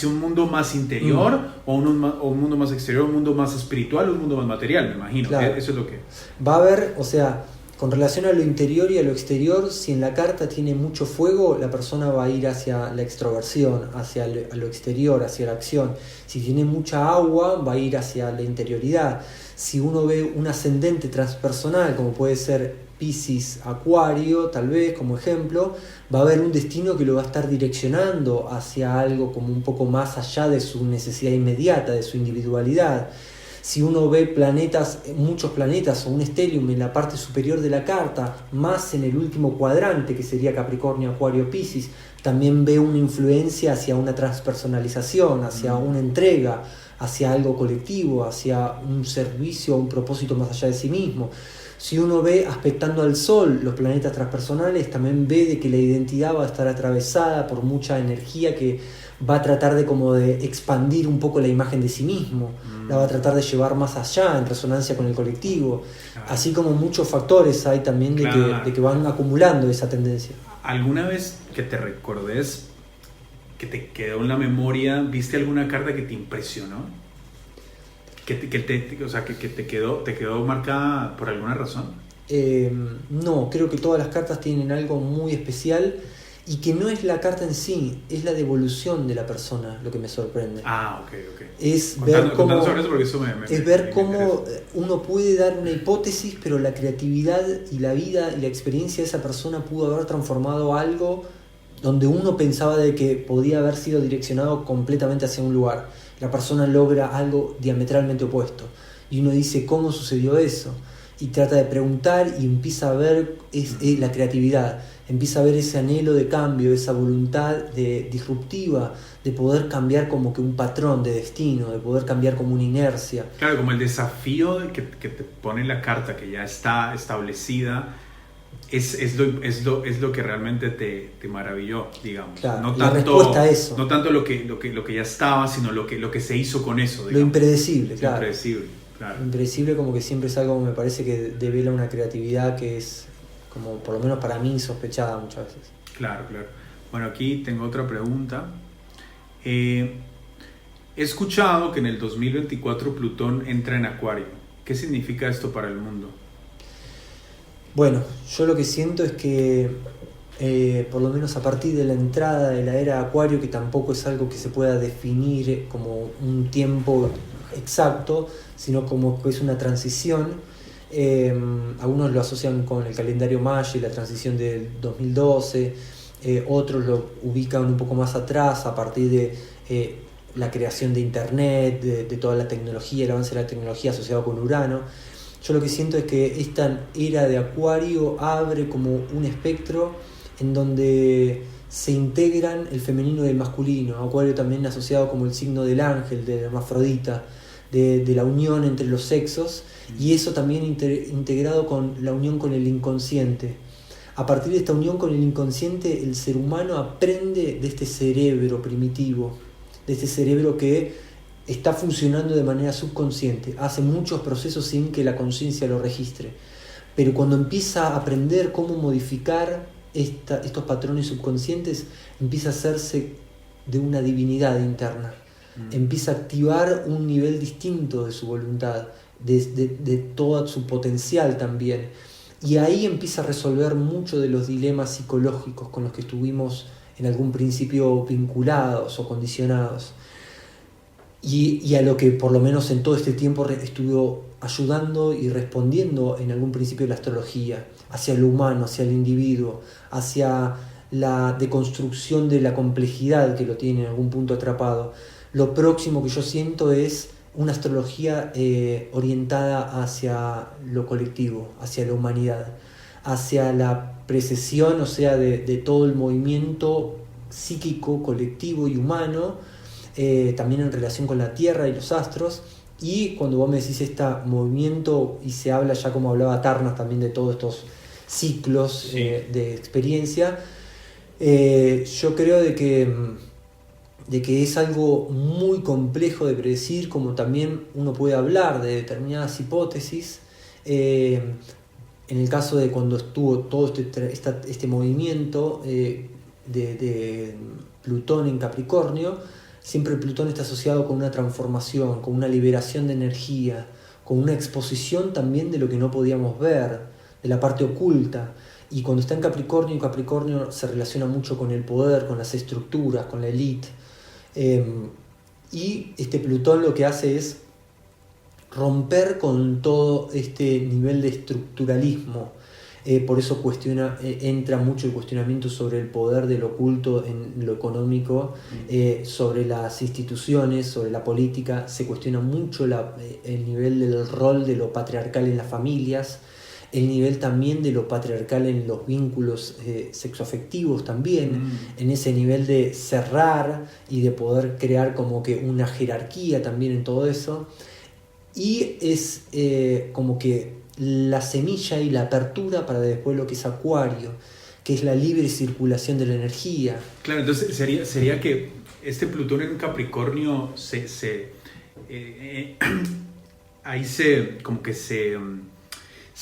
un mundo más interior o un mundo más exterior, un mundo más espiritual o un mundo más material, me imagino. Claro. Eso es lo que... Va a haber, o sea, con relación a lo interior y a lo exterior, si en la carta tiene mucho fuego, la persona va a ir hacia la extroversión, hacia lo exterior, hacia la acción. Si tiene mucha agua, va a ir hacia la interioridad. Si uno ve un ascendente transpersonal, como puede ser Piscis, Acuario, tal vez como ejemplo, va a haber un destino que lo va a estar direccionando hacia algo como un poco más allá de su necesidad inmediata, de su individualidad. Si uno ve muchos planetas o un stellium en la parte superior de la carta, más en el último cuadrante, que sería Capricornio, Acuario, Piscis, también ve una influencia hacia una transpersonalización, hacia una entrega, hacia algo colectivo, hacia un servicio, un propósito más allá de sí mismo. Si uno ve aspectando al Sol los planetas transpersonales, también ve de que la identidad va a estar atravesada por mucha energía que va a tratar de expandir un poco la imagen de sí mismo, la va a tratar de llevar más allá en resonancia con el colectivo, así como muchos factores hay también de que van acumulando esa tendencia. ¿Alguna vez que te recordes, que te quedó en la memoria, viste alguna carta que te impresionó? Que te quedó marcada por alguna razón. No, creo que todas las cartas tienen algo muy especial y que no es la carta en sí, es la devolución de la persona lo que me sorprende. Ok. Es ver cómo, sobre eso porque eso me cómo uno puede dar una hipótesis, pero la creatividad y la vida y la experiencia de esa persona pudo haber transformado algo donde uno pensaba de que podía haber sido direccionado completamente hacia un lugar. La persona logra algo diametralmente opuesto y uno dice ¿cómo sucedió eso? Y trata de preguntar y empieza a ver la creatividad, empieza a ver ese anhelo de cambio, esa voluntad disruptiva de poder cambiar como que un patrón de destino, de poder cambiar como una inercia. Claro, como el desafío que te pone la carta que ya está establecida. Es lo que realmente te maravilló, digamos. Claro, no la tanto, respuesta a eso. No tanto lo que ya estaba, sino lo que se hizo con eso, digamos. Lo impredecible, claro. Impredecible, claro. Impredecible, como que siempre es algo, me parece que devela una creatividad que es, como por lo menos para mí, insospechada muchas veces. Claro. Bueno, aquí tengo otra pregunta. He escuchado que en el 2024 Plutón entra en Acuario. ¿Qué significa esto para el mundo? Bueno, yo lo que siento es que por lo menos a partir de la entrada de la era Acuario, que tampoco es algo que se pueda definir como un tiempo exacto, sino como que es una transición. Algunos lo asocian con el calendario maya y la transición del 2012, otros lo ubican un poco más atrás a partir de la creación de internet, de toda la tecnología, el avance de la tecnología asociado con Urano. Yo lo que siento es que esta era de Acuario abre como un espectro en donde se integran el femenino y el masculino. Acuario también asociado como el signo del ángel, del hermafrodita, de la unión entre los sexos, y eso también integrado con la unión con el inconsciente. A partir de esta unión con el inconsciente, el ser humano aprende de este cerebro primitivo, de este cerebro que está funcionando de manera subconsciente, hace muchos procesos sin que la conciencia lo registre, pero cuando empieza a aprender cómo modificar estos patrones subconscientes, empieza a hacerse de una divinidad interna, empieza a activar un nivel distinto de su voluntad, de todo su potencial también, y ahí empieza a resolver muchos de los dilemas psicológicos con los que estuvimos en algún principio vinculados o condicionados. Y a lo que por lo menos en todo este tiempo estuvo ayudando y respondiendo en algún principio la astrología, hacia lo humano, hacia el individuo, hacia la deconstrucción de la complejidad que lo tiene en algún punto atrapado. Lo próximo que yo siento es una astrología orientada hacia lo colectivo, hacia la humanidad, hacia la precesión, o sea, de todo el movimiento psíquico, colectivo y humano, también en relación con la Tierra y los astros. Y cuando vos me decís este movimiento, y se habla ya como hablaba Tarnas también de todos estos ciclos de experiencia, yo creo de que es algo muy complejo de predecir, como también uno puede hablar de determinadas hipótesis. En el caso de cuando estuvo todo este movimiento de Plutón en Capricornio, siempre Plutón está asociado con una transformación, con una liberación de energía, con una exposición también de lo que no podíamos ver, de la parte oculta. Y cuando está en Capricornio, Capricornio se relaciona mucho con el poder, con las estructuras, con la élite. Y este Plutón lo que hace es romper con todo este nivel de estructuralismo. Por eso entra mucho el cuestionamiento sobre el poder del oculto en lo económico, sobre las instituciones, sobre la política. Se cuestiona mucho el nivel del rol de lo patriarcal en las familias, el nivel también de lo patriarcal en los vínculos sexoafectivos también, en ese nivel de cerrar y de poder crear como que una jerarquía también en todo eso. Y es como que la semilla y la apertura para después lo que es Acuario, que es la libre circulación de la energía. Claro, entonces sería que este Plutón en Capricornio ahí como que se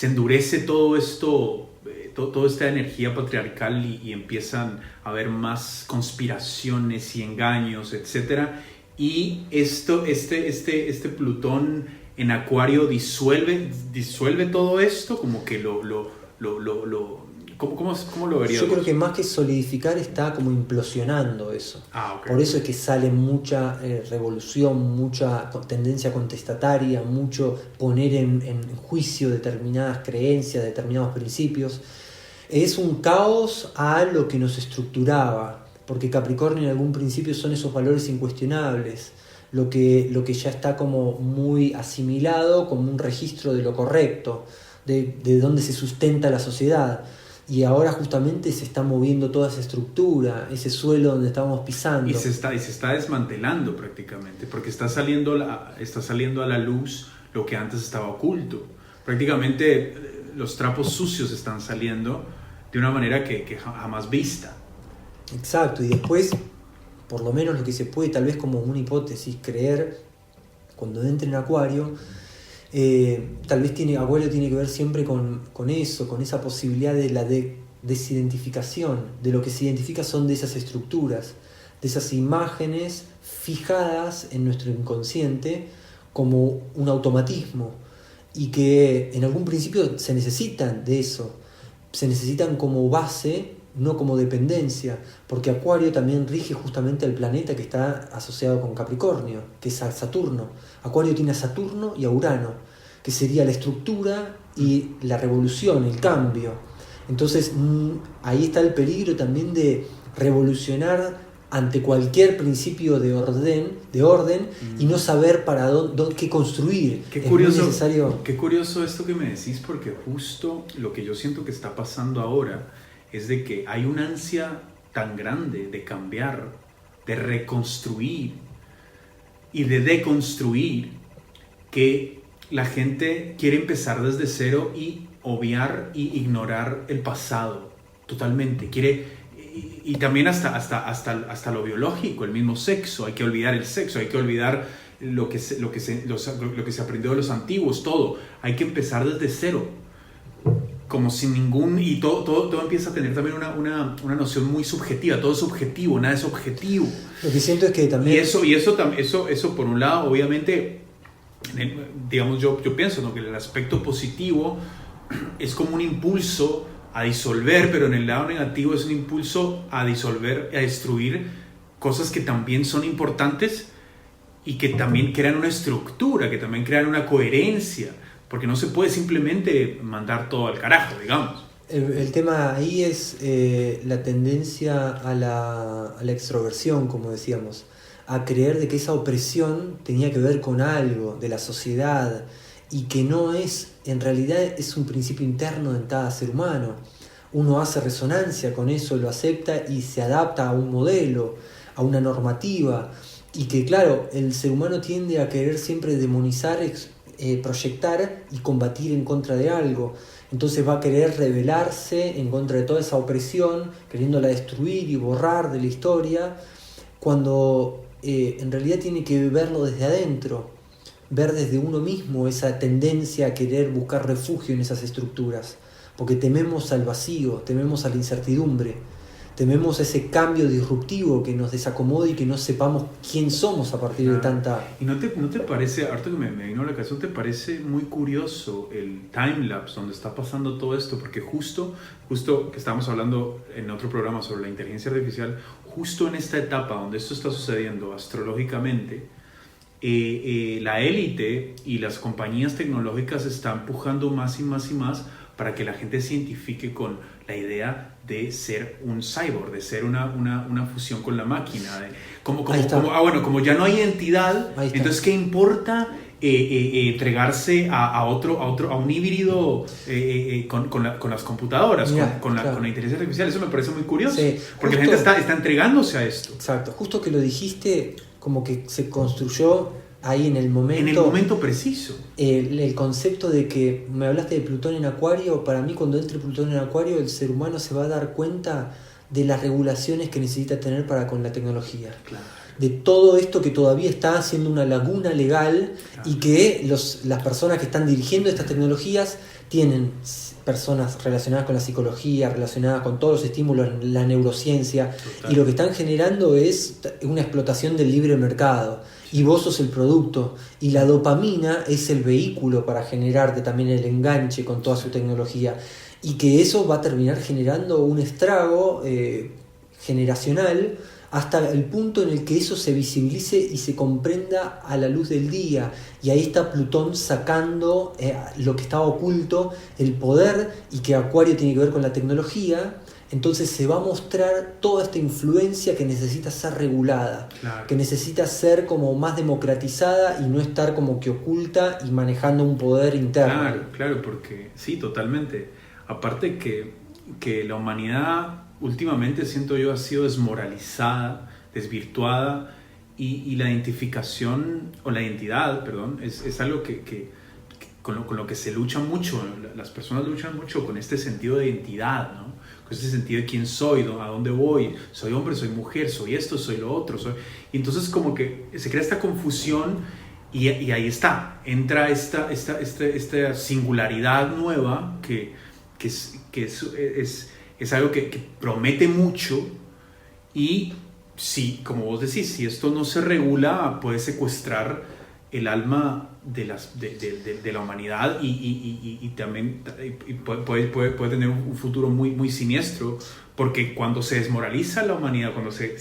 endurece todo esto, toda esta energía patriarcal y empiezan a haber más conspiraciones y engaños, etc. Y este Plutón en Acuario disuelve todo esto, como que ¿cómo lo verías? Yo creo que más que solidificar está como implosionando eso. Okay. Por eso es que sale mucha revolución, mucha tendencia contestataria, mucho poner en juicio determinadas creencias, determinados principios. Es un caos a lo que nos estructuraba, porque Capricornio en algún principio son esos valores incuestionables, lo que ya está como muy asimilado como un registro de lo correcto, de dónde se sustenta la sociedad. Y ahora justamente se está moviendo toda esa estructura, ese suelo donde estábamos pisando. Y se está desmantelando prácticamente, porque está saliendo a la luz lo que antes estaba oculto. Prácticamente los trapos sucios están saliendo de una manera que jamás vista. Exacto, y después, por lo menos lo que se puede, tal vez como una hipótesis, creer, cuando entre en Acuario, tal vez Acuario tiene que ver siempre con eso, con esa posibilidad de la desidentificación. De lo que se identifica son de esas estructuras, de esas imágenes fijadas en nuestro inconsciente como un automatismo, y que en algún principio se necesitan de eso, se necesitan como base, no como dependencia, porque Acuario también rige justamente al planeta que está asociado con Capricornio, que es a Saturno. Acuario tiene a Saturno y a Urano, que sería la estructura y la revolución, el cambio. Entonces ahí está el peligro también de revolucionar ante cualquier principio de orden y no saber para qué construir. Qué curioso esto que me decís, porque justo lo que yo siento que está pasando ahora es de que hay una ansia tan grande de cambiar, de reconstruir y de deconstruir, que la gente quiere empezar desde cero y obviar y ignorar el pasado totalmente. Y también hasta lo biológico, el mismo sexo. Hay que olvidar el sexo, hay que olvidar lo que se aprendió de los antiguos, todo. Hay que empezar desde cero. Como sin ningún... Y todo empieza a tener también una noción muy subjetiva. Todo es subjetivo, nada es objetivo. Lo que siento es que también... Y eso por un lado, obviamente, digamos, yo pienso, ¿no?, que el aspecto positivo es como un impulso a disolver, pero en el lado negativo es un impulso a disolver, a destruir cosas que también son importantes y que también crean una estructura, que también crean una coherencia. Porque no se puede simplemente mandar todo al carajo, digamos. El tema ahí es la tendencia a la extroversión, como decíamos, a creer de que esa opresión tenía que ver con algo de la sociedad, y que no es, en realidad es un principio interno en cada ser humano. Uno hace resonancia con eso, lo acepta y se adapta a un modelo, a una normativa, y que claro, el ser humano tiende a querer siempre demonizar, proyectar y combatir en contra de algo. Entonces va a querer rebelarse en contra de toda esa opresión, queriéndola destruir y borrar de la historia, cuando en realidad tiene que verlo desde adentro, ver desde uno mismo esa tendencia a querer buscar refugio en esas estructuras, porque tememos al vacío, tememos a la incertidumbre, tememos ese cambio disruptivo que nos desacomode y que no sepamos quién somos a partir de tanta... ¿Y no te parece, harto que me vino a la cabeza, te parece muy curioso el timelapse donde está pasando todo esto? Porque justo que estábamos hablando en otro programa sobre la inteligencia artificial, justo en esta etapa donde esto está sucediendo astrológicamente, la élite y las compañías tecnológicas están empujando más y más y más para que la gente se identifique con la idea de ser un cyborg, de ser una fusión con la máquina. Como ya no hay identidad, entonces ¿qué importa entregarse a un híbrido con las computadoras, con la inteligencia artificial? Eso me parece muy curioso, sí, porque la gente está entregándose a esto. Exacto, justo que lo dijiste, como que se construyó ahí en el momento preciso. El concepto de que me hablaste de Plutón en Acuario. Para mí, cuando entre Plutón en Acuario, el ser humano se va a dar cuenta de las regulaciones que necesita tener para con la tecnología. Claro. De todo esto que todavía está haciendo una laguna legal, claro, y que las personas que están dirigiendo estas tecnologías tienen personas relacionadas con la psicología, relacionadas con todos los estímulos, la neurociencia. Total. Y lo que están generando es una explotación del libre mercado. Y vos sos el producto, y la dopamina es el vehículo para generarte también el enganche con toda su tecnología, y que eso va a terminar generando un estrago generacional hasta el punto en el que eso se visibilice y se comprenda a la luz del día. Y ahí está Plutón sacando lo que estaba oculto, el poder, y que Acuario tiene que ver con la tecnología. Entonces se va a mostrar toda esta influencia que necesita ser regulada, claro, que necesita ser como más democratizada y no estar como que oculta y manejando un poder interno. Claro, porque sí, totalmente. Aparte que la humanidad últimamente, siento yo, ha sido desmoralizada, desvirtuada, y la identificación, o la identidad, perdón, es algo que con lo que se lucha mucho. Las personas luchan mucho con este sentido de identidad, ¿no? Con este sentido de quién soy, a dónde voy, soy hombre, soy mujer, soy esto, soy lo otro. Y entonces como que se crea esta confusión, y ahí entra esta singularidad nueva que es algo que promete mucho. Y sí, como vos decís, si esto no se regula, puede secuestrar el alma de la humanidad, y también puede tener un futuro muy, muy siniestro, porque cuando se desmoraliza la humanidad, cuando se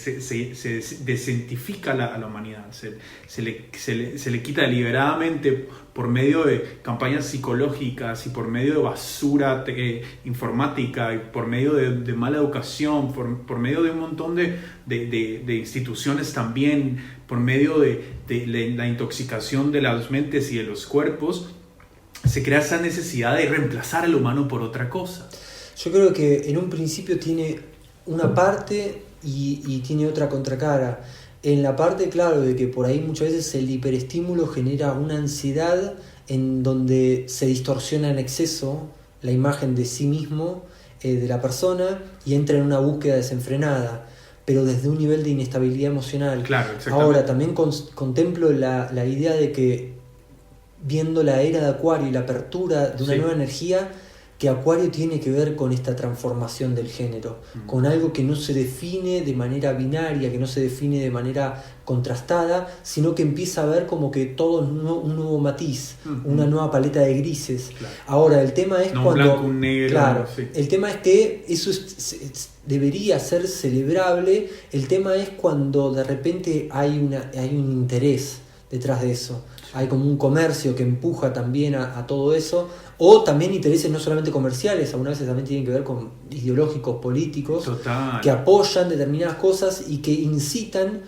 descientifica a la humanidad, se le quita deliberadamente por medio de campañas psicológicas y por medio de basura informática, y por medio de mala educación, por medio de un montón de instituciones también, por medio de la intoxicación de las mentes y de los cuerpos, se crea esa necesidad de reemplazar al humano por otra cosa. Yo creo que en un principio tiene una parte y tiene otra contracara. En la parte, claro, de que por ahí muchas veces el hiperestímulo genera una ansiedad en donde se distorsiona en exceso la imagen de sí mismo, de la persona, y entra en una búsqueda desenfrenada, pero desde un nivel de inestabilidad emocional. Claro, exactamente. Ahora, también contemplo la idea de que, viendo la era de Acuario y la apertura de una nueva energía, que Acuario tiene que ver con esta transformación del género, con algo que no se define de manera binaria, que no se define de manera contrastada, sino que empieza a ver como que todo un nuevo matiz, una nueva paleta de grises. Claro. Ahora, el tema es no cuando... blanco, un negro, claro, sí. El tema es que eso debería ser celebrable. El tema es cuando de repente hay un interés detrás de eso. Hay como un comercio que empuja también a todo eso, o también intereses no solamente comerciales, algunas veces también tienen que ver con ideológicos, políticos. Total. Que apoyan determinadas cosas y que incitan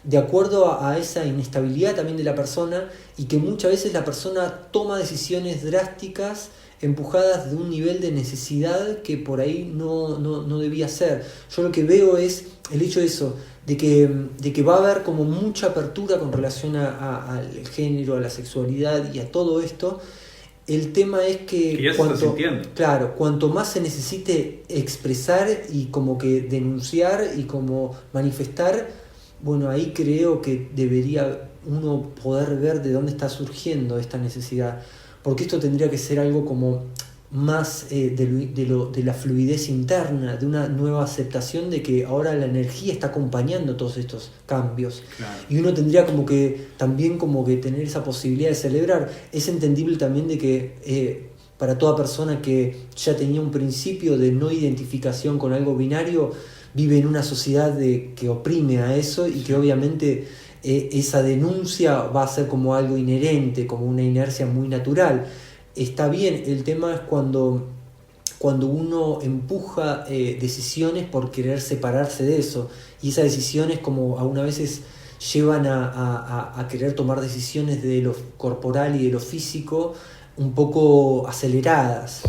de acuerdo a esa inestabilidad también de la persona, y que muchas veces la persona toma decisiones drásticas empujadas de un nivel de necesidad que por ahí no debía ser. Yo lo que veo es el hecho de eso, de que va a haber como mucha apertura con relación al género, a la sexualidad y a todo esto. El tema es que ya se está sintiendo. Claro, cuanto más se necesite expresar y como que denunciar y como manifestar, bueno, ahí creo que debería uno poder ver de dónde está surgiendo esta necesidad, porque esto tendría que ser algo como más de la fluidez interna, de una nueva aceptación de que ahora la energía está acompañando todos estos cambios. Claro. Y uno tendría como que también como que tener esa posibilidad de celebrar. Es entendible también de que para toda persona que ya tenía un principio de no identificación con algo binario, vive en una sociedad que oprime a eso, y que obviamente esa denuncia va a ser como algo inherente, como una inercia muy natural. Está bien, el tema es cuando uno empuja decisiones por querer separarse de eso, y esas decisiones como a veces llevan a querer tomar decisiones de lo corporal y de lo físico un poco aceleradas,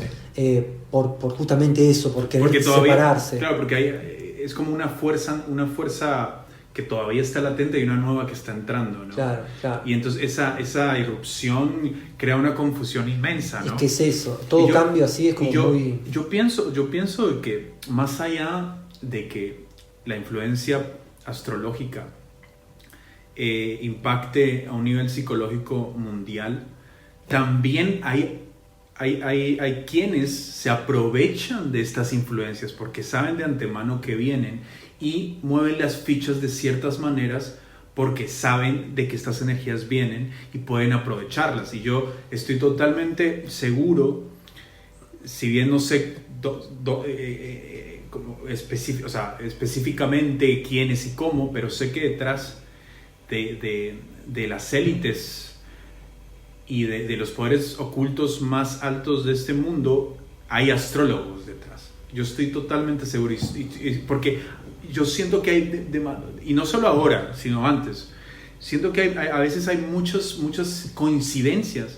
por justamente eso, por querer separarse. Claro, porque es como una fuerza que todavía está latente y una nueva que está entrando, ¿no? Claro. Y entonces esa irrupción crea una confusión inmensa, ¿no? Es que es eso, todo cambio así es como muy... Yo pienso que más allá de que la influencia astrológica impacte a un nivel psicológico mundial, también hay quienes se aprovechan de estas influencias porque saben de antemano que vienen y mueven las fichas de ciertas maneras porque saben de que estas energías vienen y pueden aprovecharlas. Y yo estoy totalmente seguro, si bien no sé específicamente quiénes y cómo, pero sé que detrás de las élites y de los poderes ocultos más altos de este mundo hay astrólogos detrás. Yo estoy totalmente seguro, porque yo siento que hay, y no solo ahora, sino antes, siento que a veces hay muchas coincidencias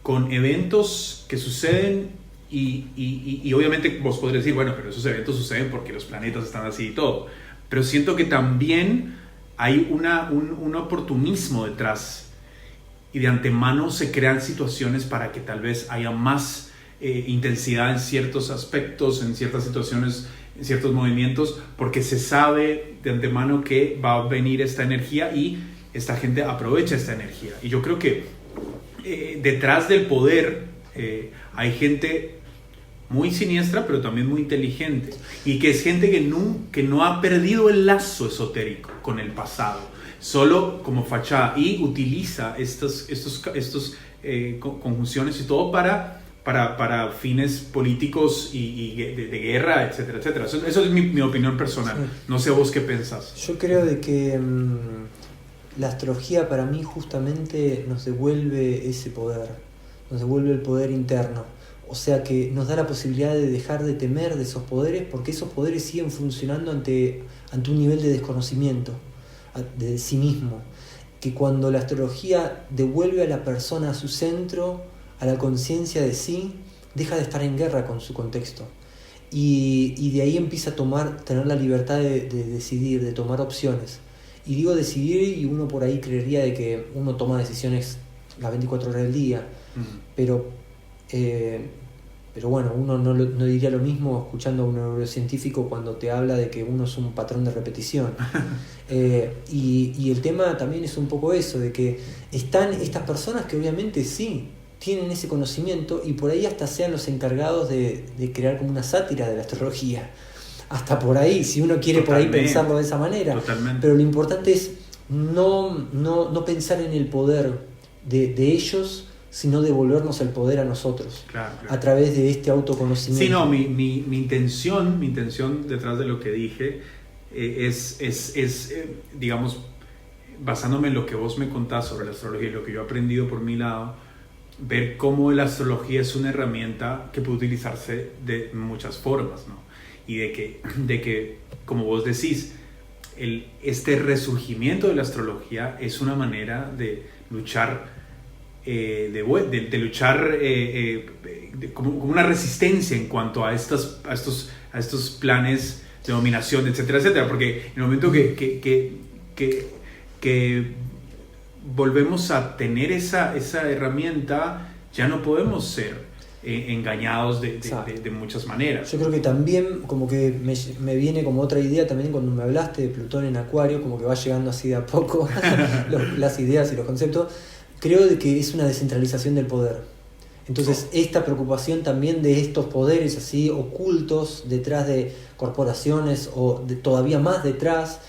con eventos que suceden y obviamente vos podréis decir, bueno, pero esos eventos suceden porque los planetas están así y todo, pero siento que también hay un oportunismo detrás, y de antemano se crean situaciones para que tal vez haya más intensidad en ciertos aspectos, en ciertas situaciones, en ciertos movimientos, porque se sabe de antemano que va a venir esta energía y esta gente aprovecha esta energía. Y yo creo que detrás del poder hay gente muy siniestra, pero también muy inteligente, y que es gente que no ha perdido el lazo esotérico con el pasado, solo como fachada, y utiliza estos conjunciones y todo para fines políticos y de guerra, etcétera, etcétera. Eso es mi opinión personal. Sí. No sé vos qué pensás. Yo creo de que la astrología para mí justamente nos devuelve ese poder, nos devuelve el poder interno. O sea que nos da la posibilidad de dejar de temer de esos poderes, porque esos poderes siguen funcionando ante un nivel de desconocimiento de sí mismo. Que cuando la astrología devuelve a la persona a su centro, a la conciencia de sí, deja de estar en guerra con su contexto. Y de ahí empieza a tener la libertad de decidir, de tomar opciones. Y digo decidir, y uno por ahí creería de que uno toma decisiones las 24 horas del día, pero bueno, uno no diría lo mismo escuchando a un neurocientífico cuando te habla de que uno es un patrón de repetición. Y el tema también es un poco eso, de que están estas personas que obviamente sí tienen ese conocimiento, y por ahí hasta sean los encargados de crear como una sátira de la astrología. Hasta por ahí, si uno quiere por ahí pensarlo de esa manera. Totalmente. Pero lo importante es no pensar en el poder de ellos, sino devolvernos el poder a nosotros, claro. A través de este autoconocimiento. Sí, no, mi intención detrás de lo que dije es digamos, basándome en lo que vos me contás sobre la astrología y lo que yo he aprendido por mi lado, ver cómo la astrología es una herramienta que puede utilizarse de muchas formas, ¿no? Y de que como vos decís, este resurgimiento de la astrología es una manera de luchar, de luchar como una resistencia en cuanto a estos planes de dominación, etcétera, etcétera, porque en el momento que volvemos a tener esa herramienta, ya no podemos ser engañados de muchas maneras. Yo creo que también como que me viene como otra idea también cuando me hablaste de Plutón en Acuario, como que va llegando así de a poco las ideas y los conceptos. Creo de que es una descentralización del poder. Entonces esta preocupación también de estos poderes así ocultos detrás de corporaciones o todavía más detrás,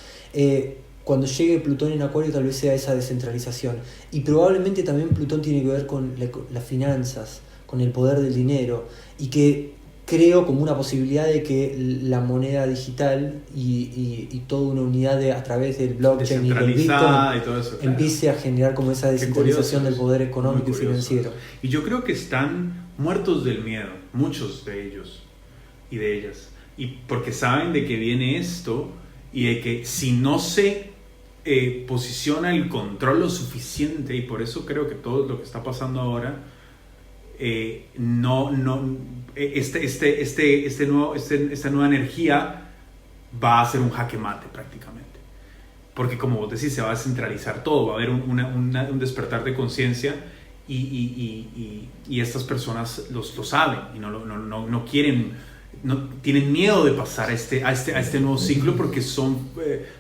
cuando llegue Plutón en Acuario tal vez sea esa descentralización. Y probablemente también Plutón tiene que ver con las finanzas, con el poder del dinero, y que creo como una posibilidad de que la moneda digital y toda una unidad a través del blockchain y del Bitcoin y todo eso, claro, empiece a generar como esa descentralización del poder económico y financiero. Y yo creo que están muertos del miedo, muchos de ellos y de ellas, y porque saben de que viene esto y de que si no se posiciona el control lo suficiente, y por eso creo que todo lo que está pasando ahora, esta nueva energía va a ser un jaque mate prácticamente, porque como vos decís, se va a descentralizar todo, va a haber un despertar de conciencia, y estas personas lo saben y no quieren, no tienen miedo de pasar a este nuevo ciclo, porque son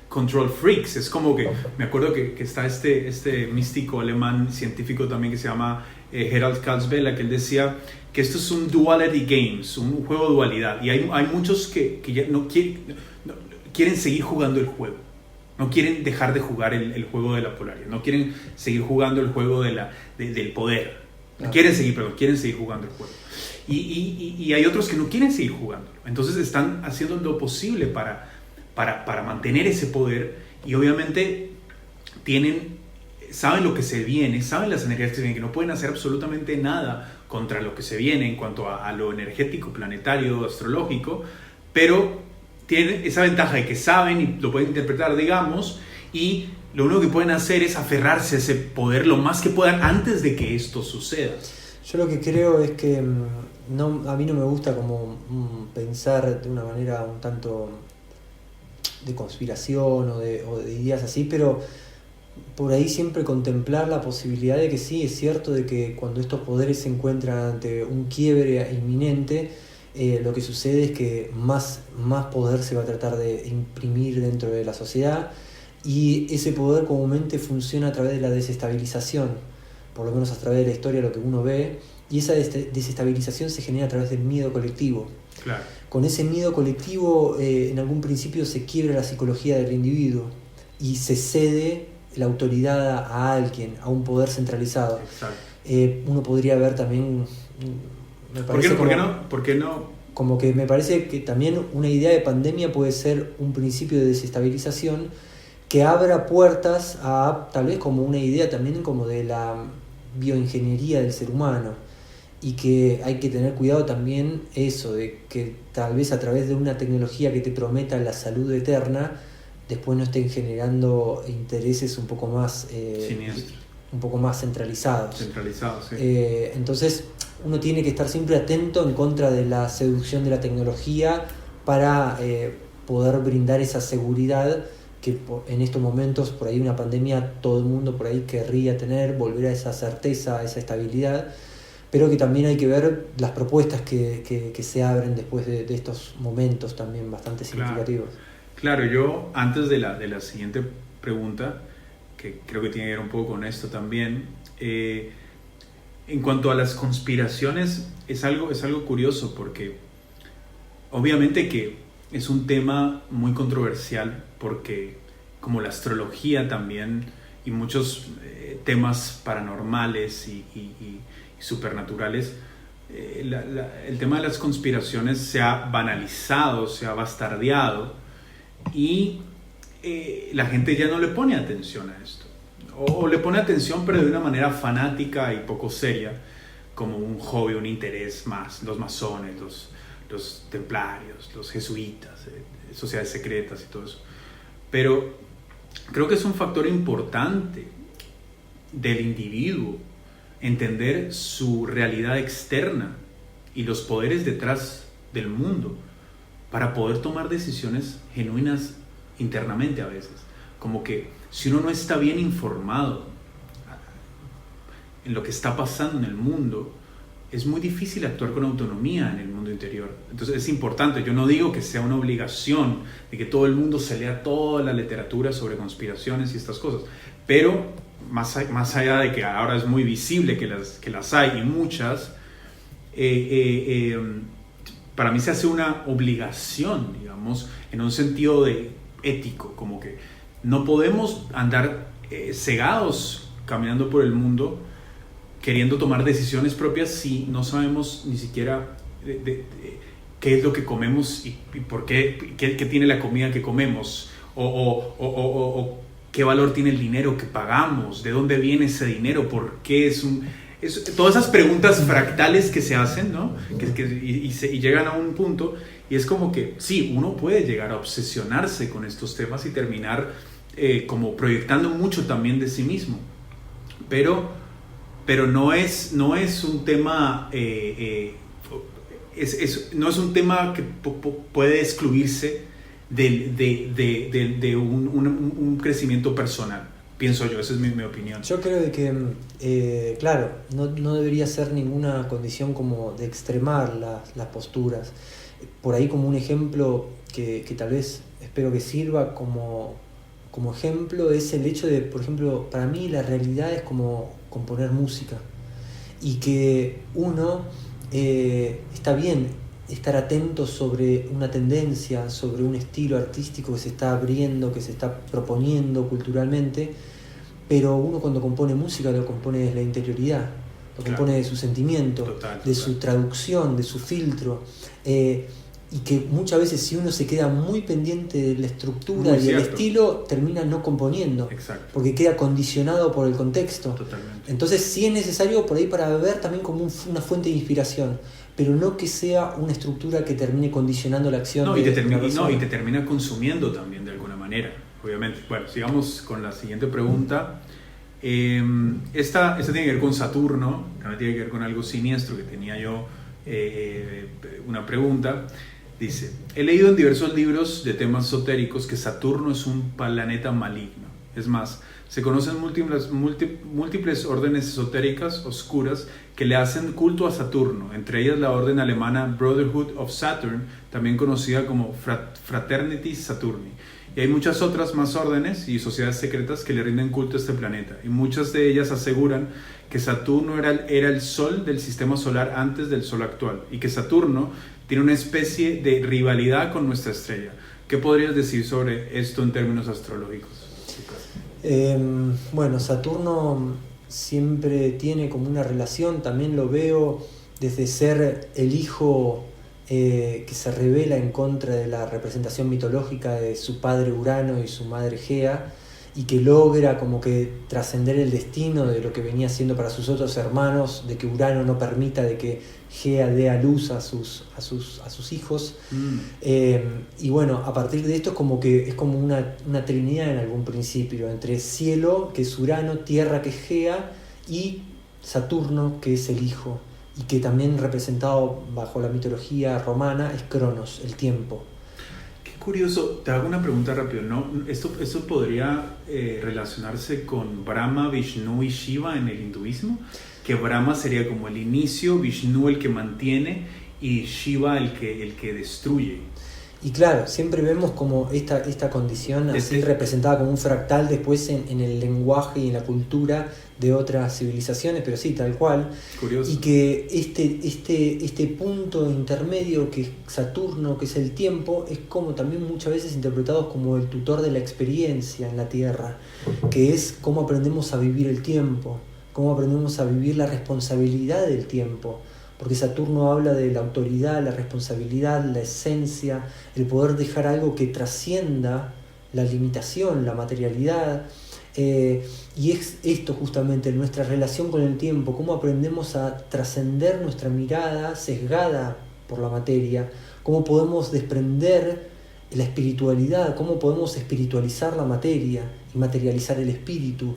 control freaks. Es como que me acuerdo que está este místico alemán científico también que se llama Gerald Karlsbella, que él decía que esto es un duality games, un juego de dualidad, y hay muchos que ya no quieren seguir jugando el juego, no quieren dejar de jugar el juego de la polaridad, no quieren seguir jugando el juego del poder, quieren seguir jugando el juego. Y hay otros que no quieren seguir jugando, entonces están haciendo lo posible para mantener ese poder, y obviamente saben lo que se viene, saben las energías que se vienen, que no pueden hacer absolutamente nada contra lo que se viene en cuanto a lo energético, planetario, astrológico, pero tienen esa ventaja de que saben y lo pueden interpretar, digamos, y lo único que pueden hacer es aferrarse a ese poder lo más que puedan antes de que esto suceda. Yo lo que creo es que a mí no me gusta como pensar de una manera un tanto de conspiración o de ideas así, pero por ahí siempre contemplar la posibilidad de que sí, es cierto de que cuando estos poderes se encuentran ante un quiebre inminente, lo que sucede es que más poder se va a tratar de imprimir dentro de la sociedad, y ese poder comúnmente funciona a través de la desestabilización, por lo menos a través de la historia, lo que uno ve, y esa desestabilización se genera a través del miedo colectivo. Claro. Con ese miedo colectivo en algún principio se quiebra la psicología del individuo y se cede la autoridad a alguien, a un poder centralizado. Exacto. Uno podría ver también, me parece ¿Por qué no? Como que me parece que también una idea de pandemia puede ser un principio de desestabilización que abra puertas a tal vez como una idea también como de la bioingeniería del ser humano, y que hay que tener cuidado también eso, de que tal vez a través de una tecnología que te prometa la salud eterna, después no estén generando intereses un poco más un poco más centralizados. Sí. Entonces uno tiene que estar siempre atento en contra de la seducción de la tecnología para poder brindar esa seguridad que en estos momentos, por ahí una pandemia, todo el mundo por ahí querría tener, volver a esa certeza, a esa estabilidad, pero que también hay que ver las propuestas que se abren después de estos momentos también bastante significativos. Claro, yo antes de la siguiente pregunta, que creo que tiene que ver un poco con esto también, en cuanto a las conspiraciones, es algo curioso, porque obviamente que es un tema muy controversial, porque como la astrología también y muchos temas paranormales y supernaturales, el tema de las conspiraciones se ha banalizado, se ha bastardeado, y la gente ya no le pone atención a esto, o le pone atención pero de una manera fanática y poco seria, como un hobby, un interés más, los masones, los templarios, los jesuitas, sociedades secretas y todo eso. pero creo que es un factor importante del individuo entender su realidad externa y los poderes detrás del mundo para poder tomar decisiones genuinas internamente a veces. Como que si uno no está bien informado en lo que está pasando en el mundo, es muy difícil actuar con autonomía en el mundo interior. Entonces es importante, yo no digo que sea una obligación de que todo el mundo se lea toda la literatura sobre conspiraciones y estas cosas, pero más allá de que ahora es muy visible que las hay y muchas, para mí se hace una obligación, digamos, en un sentido de ético, como que no podemos andar cegados caminando por el mundo queriendo tomar decisiones propias si no sabemos ni siquiera qué es lo que comemos y por qué tiene la comida que comemos o qué valor tiene el dinero que pagamos, de dónde viene ese dinero, por qué todas esas preguntas fractales que se hacen, ¿no? Y llegan a un punto y es como que sí, uno puede llegar a obsesionarse con estos temas y terminar como proyectando mucho también de sí mismo, pero no es un tema no es un tema que puede excluirse de un crecimiento personal, pienso yo. Esa es mi opinión. Yo creo de que, claro, no debería ser ninguna condición como de extremar las posturas. Por ahí como un ejemplo que tal vez espero que sirva como ejemplo es el hecho de, por ejemplo, para mí la realidad es como componer música y que uno está bien estar atento sobre una tendencia, sobre un estilo artístico que se está abriendo, que se está proponiendo culturalmente, pero uno cuando compone música lo compone desde la interioridad, lo compone de su sentimiento, de su traducción, de su filtro, y que muchas veces si uno se queda muy pendiente de la estructura y del estilo, termina no componiendo. Exacto. Porque queda condicionado por el contexto. Totalmente. Entonces sí es necesario por ahí para beber también como una fuente de inspiración, pero no que sea una estructura que termine condicionando la acción y te termina consumiendo también de alguna manera, obviamente. Bueno, sigamos con la siguiente pregunta. Esta tiene que ver con Saturno, también tiene que ver con algo siniestro que tenía yo, una pregunta. Dice, he leído en diversos libros de temas esotéricos que Saturno es un planeta maligno. Es más, se conocen múltiples órdenes esotéricas oscuras que le hacen culto a Saturno, entre ellas la orden alemana Brotherhood of Saturn, también conocida como Fraternity Saturni. Y hay muchas otras más órdenes y sociedades secretas que le rinden culto a este planeta, y muchas de ellas aseguran que Saturno era el Sol del sistema solar antes del Sol actual, y que Saturno tiene una especie de rivalidad con nuestra estrella. ¿Qué podrías decir sobre esto en términos astrológicos? Bueno, Saturno siempre tiene como una relación, también lo veo desde ser el hijo que se revela en contra de la representación mitológica de su padre Urano y su madre Gea, y que logra como que trascender el destino de lo que venía siendo para sus otros hermanos, de que Urano no permita de que Gea dé a luz a sus hijos. Y bueno, a partir de esto es como una trinidad en algún principio, entre cielo, que es Urano, tierra, que es Gea, y Saturno, que es el hijo, y que también representado bajo la mitología romana es Cronos, el tiempo. Curioso, te hago una pregunta rápido, ¿no? ¿Esto podría relacionarse con Brahma, Vishnu y Shiva en el hinduismo? Que Brahma sería como el inicio, Vishnu el que mantiene y Shiva el que destruye. Y claro, siempre vemos como esta condición así representada como un fractal después en el lenguaje y en la cultura de otras civilizaciones, pero sí, tal cual. Curioso. Y que este punto intermedio que es Saturno, que es el tiempo, es como también muchas veces interpretado como el tutor de la experiencia en la Tierra, que es cómo aprendemos a vivir el tiempo, cómo aprendemos a vivir la responsabilidad del tiempo. Porque Saturno habla de la autoridad, la responsabilidad, la esencia, el poder dejar algo que trascienda la limitación, la materialidad. Y es esto justamente, nuestra relación con el tiempo, cómo aprendemos a trascender nuestra mirada sesgada por la materia, cómo podemos desprender la espiritualidad, cómo podemos espiritualizar la materia y materializar el espíritu.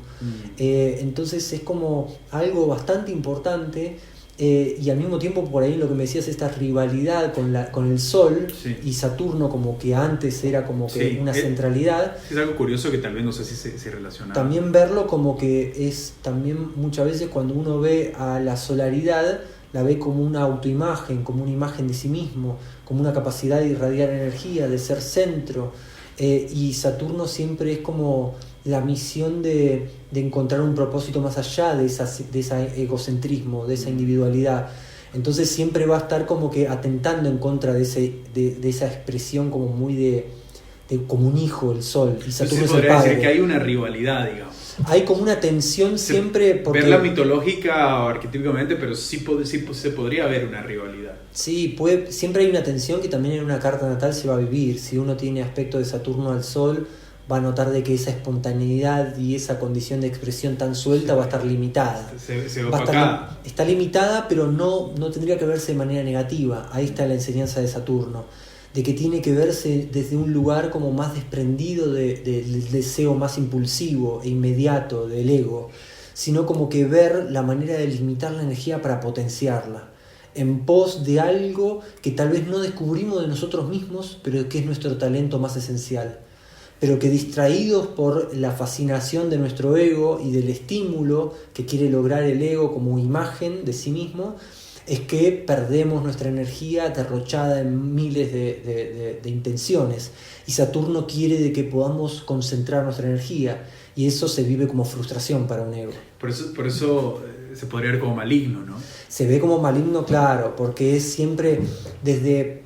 Entonces es como algo bastante importante. Y al mismo tiempo, por ahí lo que me decías, esta rivalidad con el Sol, sí, y Saturno, como que antes era como que sí, una centralidad. Es algo curioso que tal vez no sé si se relaciona. También verlo como que es también muchas veces cuando uno ve a la solaridad, la ve como una autoimagen, como una imagen de sí mismo, como una capacidad de irradiar energía, de ser centro. Y Saturno siempre es como la misión de encontrar un propósito más allá de ese egocentrismo, de esa individualidad. Entonces siempre va a estar como que atentando en contra de esa expresión como muy de como un hijo, el Sol, y Saturno es el podría padre. decir que hay una rivalidad, digamos. Hay como una tensión siempre porque... Verla mitológica o arquetípicamente, pero sí se podría ver una rivalidad. Sí, siempre hay una tensión que también en una carta natal se va a vivir. Si uno tiene aspecto de Saturno al Sol, va a notar de que esa espontaneidad y esa condición de expresión tan suelta va a estar limitada. Se opacada. Está limitada, pero no tendría que verse de manera negativa. Ahí está la enseñanza de Saturno, de que tiene que verse desde un lugar como más desprendido del deseo más impulsivo e inmediato del ego, sino como que ver la manera de limitar la energía para potenciarla, en pos de algo que tal vez no descubrimos de nosotros mismos, pero que es nuestro talento más esencial. Pero que distraídos por la fascinación de nuestro ego y del estímulo que quiere lograr el ego como imagen de sí mismo, es que perdemos nuestra energía derrochada en miles de intenciones. Y Saturno quiere de que podamos concentrar nuestra energía, y eso se vive como frustración para un ego. Por eso se podría ver como maligno, ¿no? Se ve como maligno, claro, porque es siempre desde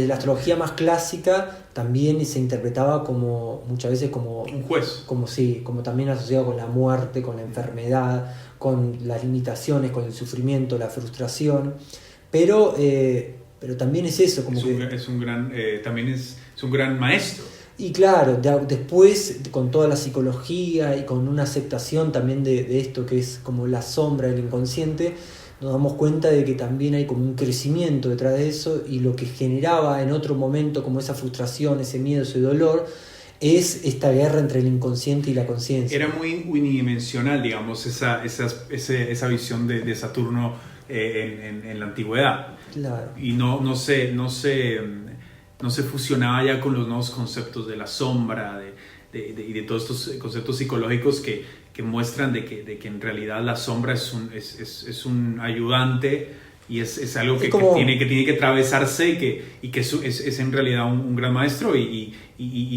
la astrología más clásica también se interpretaba como muchas veces como un juez, como también asociado con la muerte, con la enfermedad, con las limitaciones, con el sufrimiento, la frustración, pero también es eso, como también es un gran maestro. Y claro, después con toda la psicología y con una aceptación también de esto que es como la sombra del inconsciente, nos damos cuenta de que también hay como un crecimiento detrás de eso, y lo que generaba en otro momento como esa frustración, ese miedo, ese dolor, es esta guerra entre el inconsciente y la conciencia. Era muy unidimensional, digamos, esa visión de Saturno en la antigüedad. Claro. Y no se fusionaba ya con los nuevos conceptos de la sombra, y de todos estos conceptos psicológicos que muestran de que en realidad la sombra es un ayudante, y es algo que tiene que atravesarse, y que es en realidad un gran maestro, y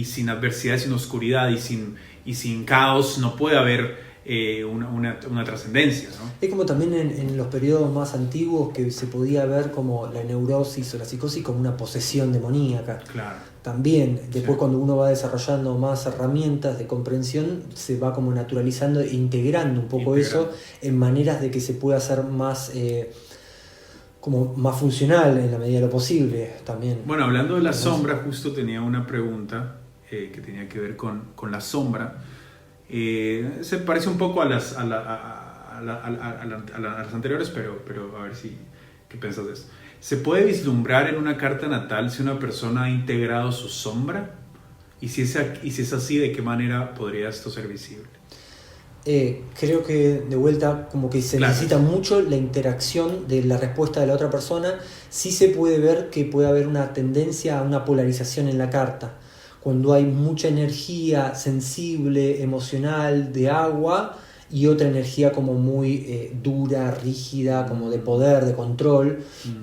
sin adversidad, sin oscuridad y sin caos no puede haber una trascendencia, ¿no? Es como también en los periodos más antiguos que se podía ver como la neurosis o la psicosis como una posesión demoníaca. Claro. También, después Sí. Cuando uno va desarrollando más herramientas de comprensión, se va como naturalizando e integrando un poco eso en maneras de que se pueda hacer más, como más funcional en la medida de lo posible también. Bueno, hablando de la sombra, justo tenía una pregunta que tenía que ver con la sombra. Se parece un poco a las anteriores, pero a ver qué piensas de esto. ¿Se puede vislumbrar en una carta natal si una persona ha integrado su sombra? Y si es así, ¿de qué manera podría esto ser visible? Creo que de vuelta como que se necesita mucho la interacción de la respuesta de la otra persona. Sí se puede ver que puede haber una tendencia a una polarización en la carta. Cuando hay mucha energía sensible, emocional, de agua, y otra energía como muy dura, rígida, como de poder, de control,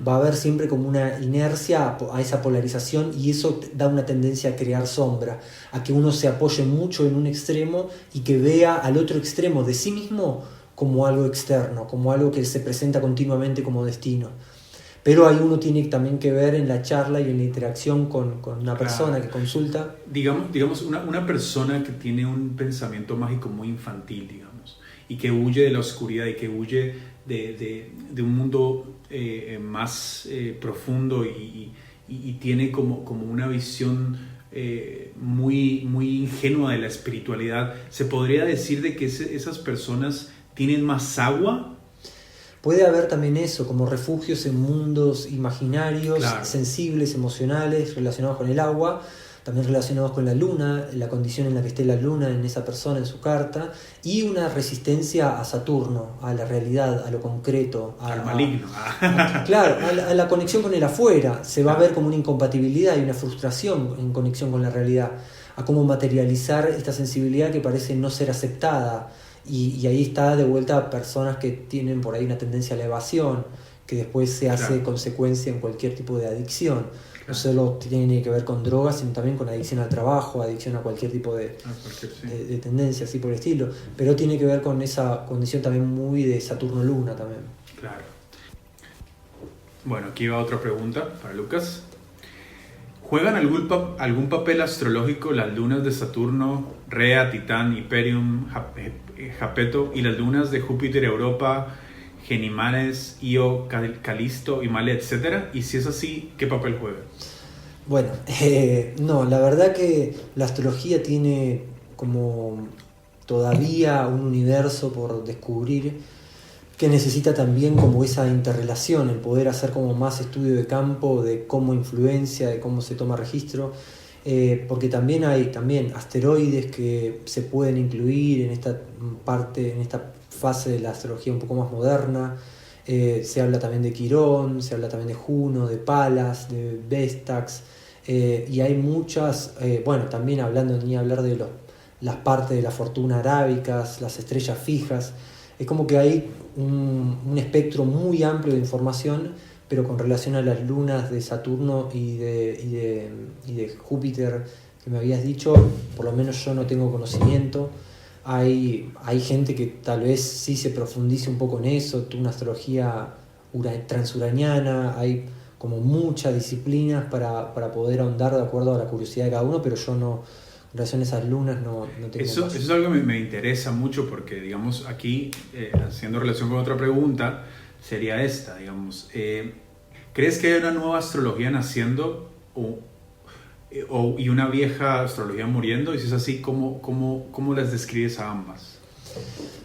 va a haber siempre como una inercia a esa polarización, y eso da una tendencia a crear sombra, a que uno se apoye mucho en un extremo y que vea al otro extremo de sí mismo como algo externo, como algo que se presenta continuamente como destino. Pero ahí uno tiene también que ver en la charla y en la interacción con una persona que consulta. Digamos una persona que tiene un pensamiento mágico muy infantil, digamos, y que huye de la oscuridad, y que huye de un mundo más profundo, y tiene como una visión muy, muy ingenua de la espiritualidad. ¿Se podría decir de que esas personas tienen más agua? puede haber también eso, como refugios en mundos imaginarios, Claro. sensibles, emocionales, relacionados con el agua, también relacionados con la luna, la condición en la que esté la luna en esa persona, en su carta, y una resistencia a Saturno, a la realidad, a lo concreto, Al maligno. claro, a la conexión con el afuera. Se va a ver como una incompatibilidad y una frustración en conexión con la realidad, a cómo materializar esta sensibilidad que parece no ser aceptada. Y ahí está de vuelta personas que tienen por ahí una tendencia a la evasión, que después se hace Claro. consecuencia en cualquier tipo de adicción. No Claro. solo tiene que ver con drogas, sino también con adicción al trabajo, adicción a cualquier tipo Sí. de tendencia, así por el estilo. Pero tiene que ver con esa condición también muy de Saturno-Luna también. Claro. Bueno, aquí va otra pregunta para Lucas. ¿Juegan algún papel astrológico las lunas de Saturno, Rea, Titán, Hyperion, Japeto y las lunas de Júpiter, Europa, Genimanes, Io, Calisto y Male, etcétera? Y si es así, ¿qué papel juegan? Bueno, no, la verdad que la astrología tiene como todavía un universo por descubrir que necesita también como esa interrelación, el poder hacer como más estudio de campo, de cómo influencia, de cómo se toma registro, porque también hay asteroides que se pueden incluir en esta parte, en esta fase de la astrología un poco más moderna. Se habla también de Quirón, se habla también de Juno, de Palas, de Vestax, y hay muchas, bueno, también hablando, ni hablar de las partes de la fortuna arábicas, las estrellas fijas. Es como que hay un espectro muy amplio de información, pero con relación a las lunas de Saturno y de Júpiter que me habías dicho, por lo menos yo no tengo conocimiento. Hay gente que tal vez sí se profundice un poco en eso, una astrología transuraniana, hay como muchas disciplinas para poder ahondar de acuerdo a la curiosidad de cada uno, pero yo no, en relación a esas lunas no tengo Eso es algo que me interesa mucho porque, digamos, aquí, haciendo relación con otra pregunta, sería esta, digamos, ¿crees que hay una nueva astrología naciendo y una vieja astrología muriendo? Y si es así, ¿cómo las describes a ambas?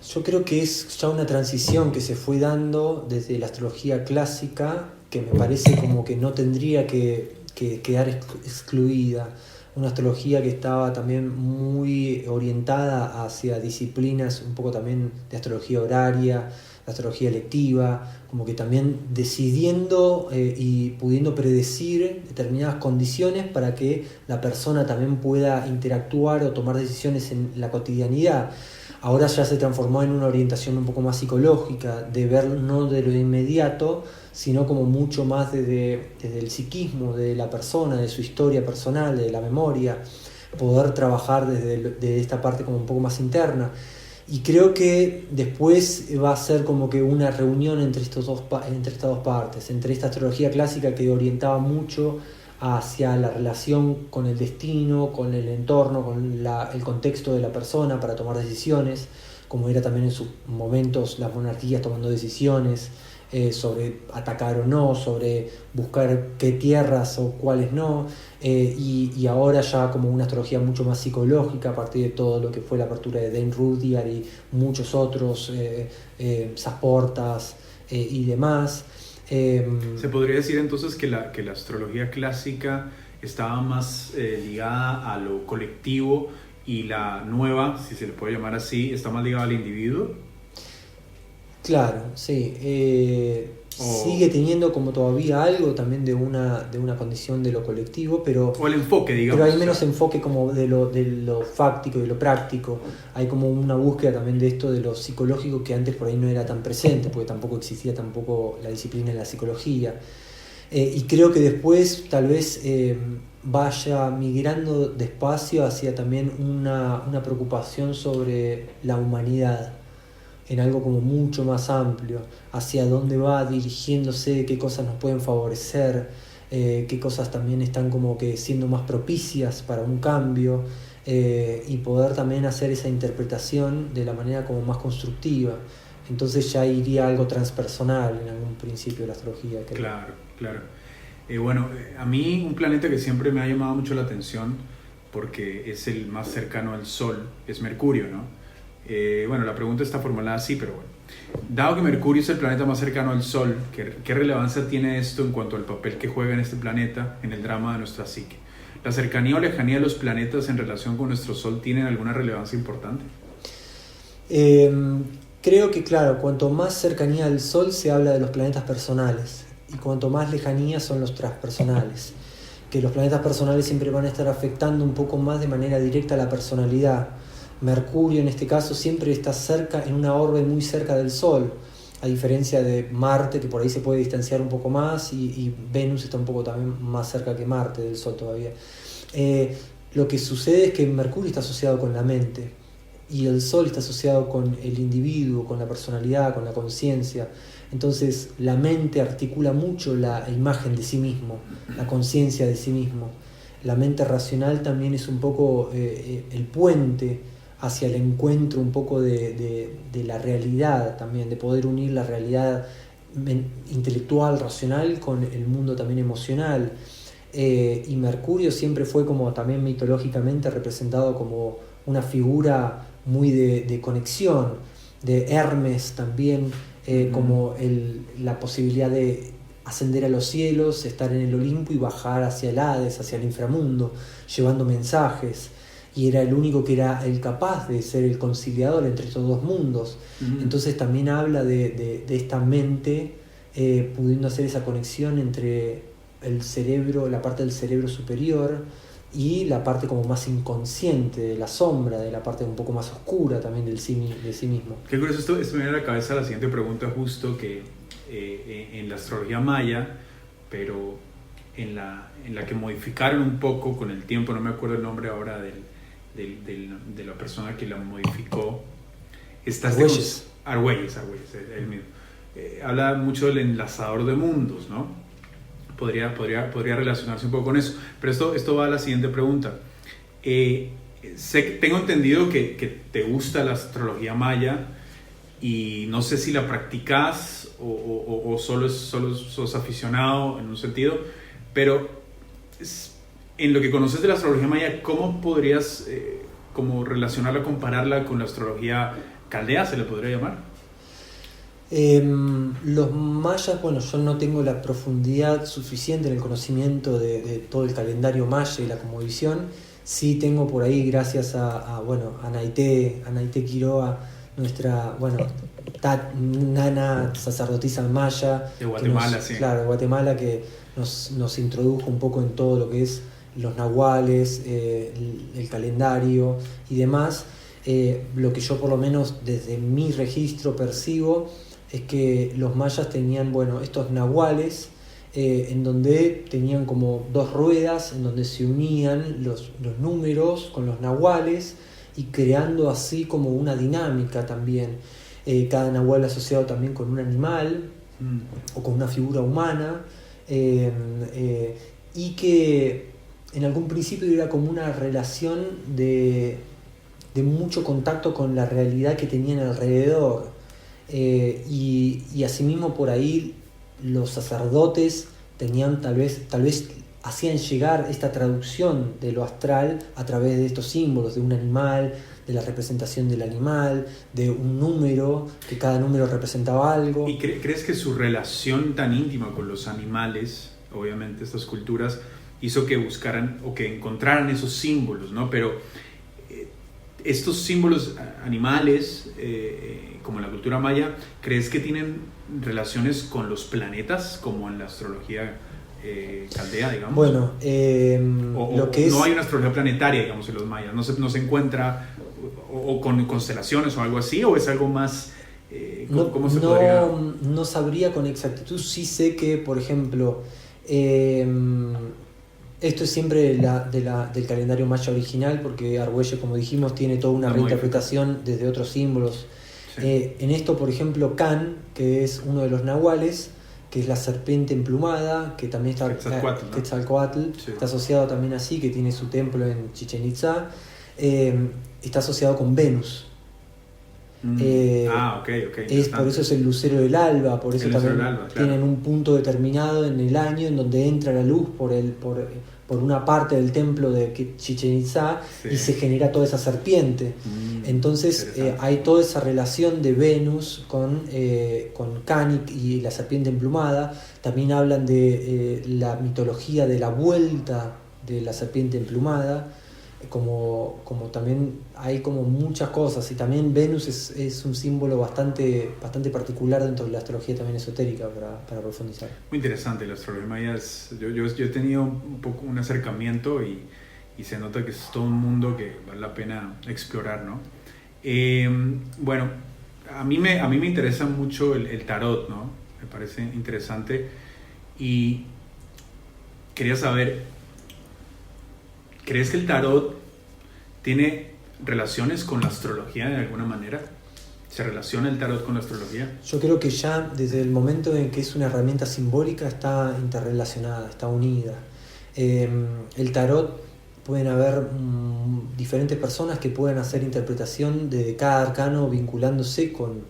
Yo creo que es ya una transición que se fue dando desde la astrología clásica, que me parece como que no tendría que quedar excluida. Una astrología que estaba también muy orientada hacia disciplinas un poco también de astrología horaria, de astrología electiva, como que también decidiendo y pudiendo predecir determinadas condiciones para que la persona también pueda interactuar o tomar decisiones en la cotidianidad. Ahora ya se transformó en una orientación un poco más psicológica, de ver no de lo inmediato, sino como mucho más desde el psiquismo de la persona, de su historia personal, de la memoria, poder trabajar desde esta parte como un poco más interna. Y creo que después va a ser como que una reunión entre estas dos partes, entre esta astrología clásica que orientaba mucho hacia la relación con el destino, con el entorno, con el contexto de la persona para tomar decisiones, como era también en sus momentos las monarquías tomando decisiones sobre atacar o no, sobre buscar qué tierras o cuáles no, y ahora ya como una astrología mucho más psicológica a partir de todo lo que fue la apertura de Dane Rudyard y muchos otros, Saportas y demás. ¿Se podría decir entonces que la astrología clásica estaba más ligada a lo colectivo y la nueva, si se le puede llamar así, está más ligada al individuo? Claro, sí. Sigue teniendo como todavía algo también de una condición de lo colectivo, pero... O el enfoque, digamos. Pero hay menos enfoque como de lo fáctico y de lo práctico. Hay como una búsqueda también de esto de lo psicológico que antes por ahí no era tan presente, porque tampoco existía tampoco la disciplina de la psicología. Y creo que después tal vez vaya migrando despacio hacia también una preocupación sobre la humanidad, en algo como mucho más amplio, hacia dónde va dirigiéndose, qué cosas nos pueden favorecer, qué cosas también están como que siendo más propicias para un cambio, y poder también hacer esa interpretación de la manera como más constructiva. Entonces ya iría algo transpersonal en algún principio de la astrología. Creo. Claro. Bueno, a mí un planeta que siempre me ha llamado mucho la atención, porque es el más cercano al Sol, es Mercurio, ¿no? Bueno, la pregunta está formulada así, pero bueno. Dado que Mercurio es el planeta más cercano al Sol, ¿qué relevancia tiene esto en cuanto al papel que juega en este planeta en el drama de nuestra psique? ¿La cercanía o lejanía de los planetas en relación con nuestro Sol tienen alguna relevancia importante? Creo que, claro, cuanto más cercanía al Sol se habla de los planetas personales y cuanto más lejanía son los transpersonales. Que los planetas personales siempre van a estar afectando un poco más de manera directa a la personalidad. Mercurio en este caso siempre está cerca, en una orbe muy cerca del Sol, a diferencia de Marte, que por ahí se puede distanciar un poco más, y Venus está un poco también más cerca que Marte del Sol todavía. Lo que sucede es que Mercurio está asociado con la mente y el Sol está asociado con el individuo, con la personalidad, con la conciencia. Entonces la mente articula mucho la imagen de sí mismo, la conciencia de sí mismo. La mente racional también es un poco el puente hacia el encuentro un poco de la realidad también, de poder unir la realidad intelectual, racional, con el mundo también emocional. Y Mercurio siempre fue como también mitológicamente representado como una figura muy de conexión, de Hermes también, como la posibilidad de ascender a los cielos, estar en el Olimpo y bajar hacia el Hades, hacia el inframundo, llevando mensajes. Y era el único que era el capaz de ser el conciliador entre estos dos mundos. Entonces también habla de esta mente pudiendo hacer esa conexión entre el cerebro, la parte del cerebro superior y la parte como más inconsciente de la sombra, de la parte un poco más oscura también de sí mismo. Qué curioso, esto me viene a la cabeza la siguiente pregunta, justo que en la astrología maya, pero en la que modificaron un poco con el tiempo, no me acuerdo el nombre ahora de la persona que la modificó. Argüelles, el mismo. Habla mucho del enlazador de mundos, ¿no? Podría relacionarse un poco con eso. Pero esto va a la siguiente pregunta. Tengo entendido que te gusta la astrología maya y no sé si la practicas o solo sos aficionado en un sentido, pero en lo que conoces de la astrología maya, ¿cómo podrías como relacionarla, compararla con la astrología caldea, se le podría llamar? Los mayas, bueno, yo no tengo la profundidad suficiente en el conocimiento de todo el calendario maya y la cosmovisión. Sí tengo por ahí, gracias a Naité Quiroga, nuestra, nana sacerdotisa maya. De Guatemala, sí. Claro, de Guatemala, que nos introdujo un poco en todo lo que es los nahuales, el calendario y demás. Lo que yo por lo menos desde mi registro percibo es que los mayas tenían, estos nahuales en donde tenían como dos ruedas en donde se unían los números con los nahuales y creando así como una dinámica también. Cada nahual asociado también con un animal o con una figura humana y que en algún principio era como una relación de mucho contacto con la realidad que tenían alrededor. Y asimismo por ahí los sacerdotes tenían tal vez hacían llegar esta traducción de lo astral a través de estos símbolos, de un animal, de la representación del animal, de un número, que cada número representaba algo. ¿Y crees que su relación tan íntima con los animales, obviamente estas culturas, hizo que buscaran o que encontraran esos símbolos, ¿no? Pero estos símbolos animales, como en la cultura maya, ¿crees que tienen relaciones con los planetas, como en la astrología caldea, digamos? Bueno, lo que no hay una astrología planetaria, digamos, en los mayas. No se encuentra o con constelaciones o algo así, o es algo más... ¿Cómo se podría...? No sabría con exactitud. Sí sé que, por ejemplo, esto es siempre del calendario maya original, porque Argüelles, como dijimos, tiene toda una reinterpretación desde otros símbolos. Sí. En esto, por ejemplo, Can, que es uno de los nahuales, que es la serpiente emplumada, que también está Quetzalcóatl, sí. Está asociado también así, que tiene su templo en Chichén Itzá, está asociado con Venus. Ok, es por eso es el lucero del alba, por eso también alba, claro. tienen un punto determinado en el año en donde entra la luz por una parte del templo de Chichén Itzá, sí. Y se genera toda esa serpiente. Entonces hay toda esa relación de Venus con Canik y la serpiente emplumada. También hablan de la mitología de la vuelta de la serpiente emplumada. Como también hay como muchas cosas, y también Venus es un símbolo bastante particular dentro de la astrología también esotérica para profundizar. Muy interesante la astrología maya. Yo he tenido un poco un acercamiento y se nota que es todo un mundo que vale la pena explorar, ¿no? Bueno, a mí me interesa mucho el tarot, ¿no? Me parece interesante y quería saber, ¿crees que el tarot tiene relaciones con la astrología de alguna manera? ¿Se relaciona el tarot con la astrología? Yo creo que ya desde el momento en que es una herramienta simbólica está interrelacionada, está unida. El tarot, pueden haber diferentes personas que pueden hacer interpretación de cada arcano vinculándose con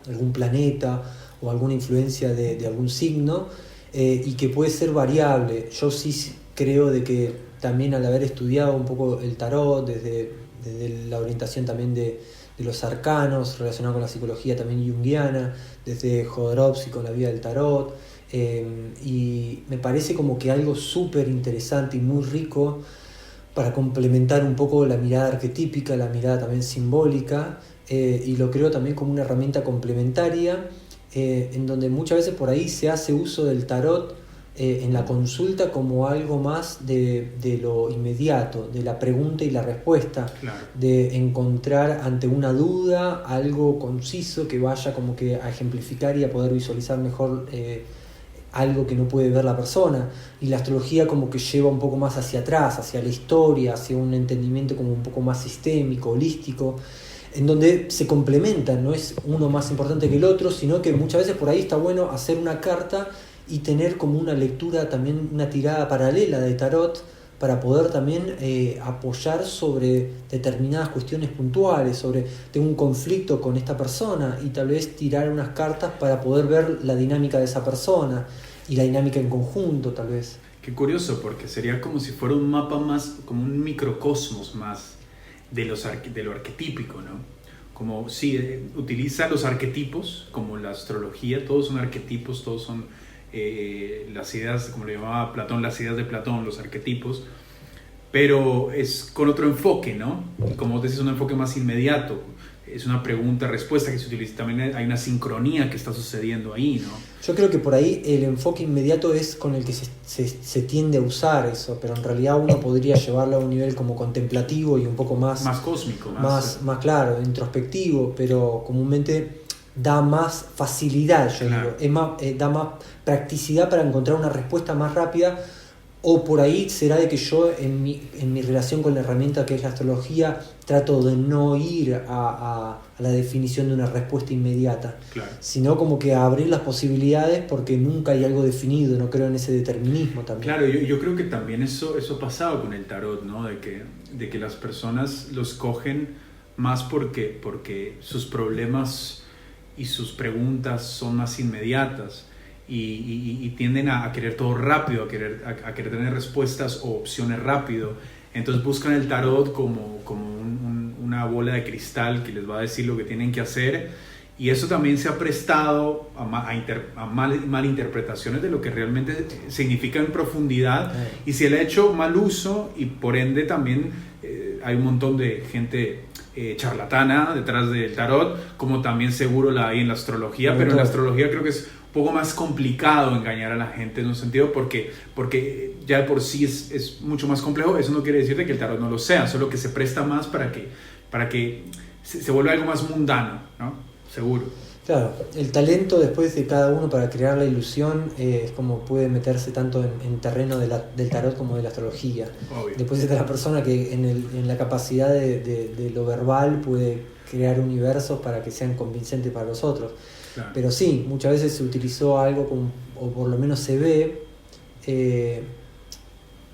algún planeta o alguna influencia de algún signo, y que puede ser variable. Yo sí creo de que también, al haber estudiado un poco el tarot desde la orientación también de los arcanos relacionado con la psicología también junguiana, desde Jodorowsky con la vida del tarot, y me parece como que algo súper interesante y muy rico para complementar un poco la mirada arquetípica, la mirada también simbólica, y lo creo también como una herramienta complementaria, en donde muchas veces por ahí se hace uso del tarot en la consulta como algo más de lo inmediato, de la pregunta y la respuesta, claro. De encontrar ante una duda algo conciso que vaya como que a ejemplificar y a poder visualizar mejor algo que no puede ver la persona. Y la astrología como que lleva un poco más hacia atrás, hacia la historia, hacia un entendimiento como un poco más sistémico, holístico, en donde se complementan, no es uno más importante que el otro, sino que muchas veces por ahí está bueno hacer una carta y tener como una lectura, también una tirada paralela de tarot, para poder también apoyar sobre determinadas cuestiones puntuales, sobre tengo un conflicto con esta persona y tal vez tirar unas cartas para poder ver la dinámica de esa persona y la dinámica en conjunto tal vez. Qué curioso, porque sería como si fuera un mapa más, como un microcosmos más de lo arquetípico, ¿no? Como si utiliza los arquetipos, como la astrología, todos son arquetipos, todos son las ideas, como le llamaba Platón, las ideas de Platón, los arquetipos, pero es con otro enfoque, ¿no? Como decís, un enfoque más inmediato, es una pregunta-respuesta que se utiliza, también hay una sincronía que está sucediendo ahí, ¿no? Yo creo que por ahí el enfoque inmediato es con el que se tiende a usar eso, pero en realidad uno podría llevarlo a un nivel como contemplativo y un poco más cósmico, más claro, introspectivo, pero comúnmente da más facilidad, yo claro. digo, da más practicidad para encontrar una respuesta más rápida, o por ahí será de que yo en mi relación con la herramienta que es la astrología trato de no ir a la definición de una respuesta inmediata, claro. Sino como que abrir las posibilidades, porque nunca hay algo definido, no creo en ese determinismo también. Claro, yo creo que también eso ha pasado con el tarot, ¿no? De que las personas los cogen más porque sus problemas y sus preguntas son más inmediatas y tienden a querer todo rápido, a querer tener respuestas o opciones rápido. Entonces buscan el tarot como una bola de cristal que les va a decir lo que tienen que hacer, y eso también se ha prestado a malinterpretaciones de lo que realmente significa en profundidad, y se le ha hecho mal uso, y por ende también hay un montón de gente charlatana detrás del tarot, como también seguro la hay en la astrología, pero en la astrología creo que es un poco más complicado engañar a la gente en un sentido, porque ya de por sí es mucho más complejo. Eso no quiere decir que el tarot no lo sea, solo que se presta más para que se vuelva algo más mundano, ¿no? Seguro. Claro, el talento después de cada uno para crear la ilusión es como puede meterse tanto en terreno del tarot como de la astrología. Obvio. Después está la persona que en la capacidad de lo verbal puede crear universos para que sean convincentes para los otros. Claro. Pero sí, muchas veces se utilizó algo o por lo menos se ve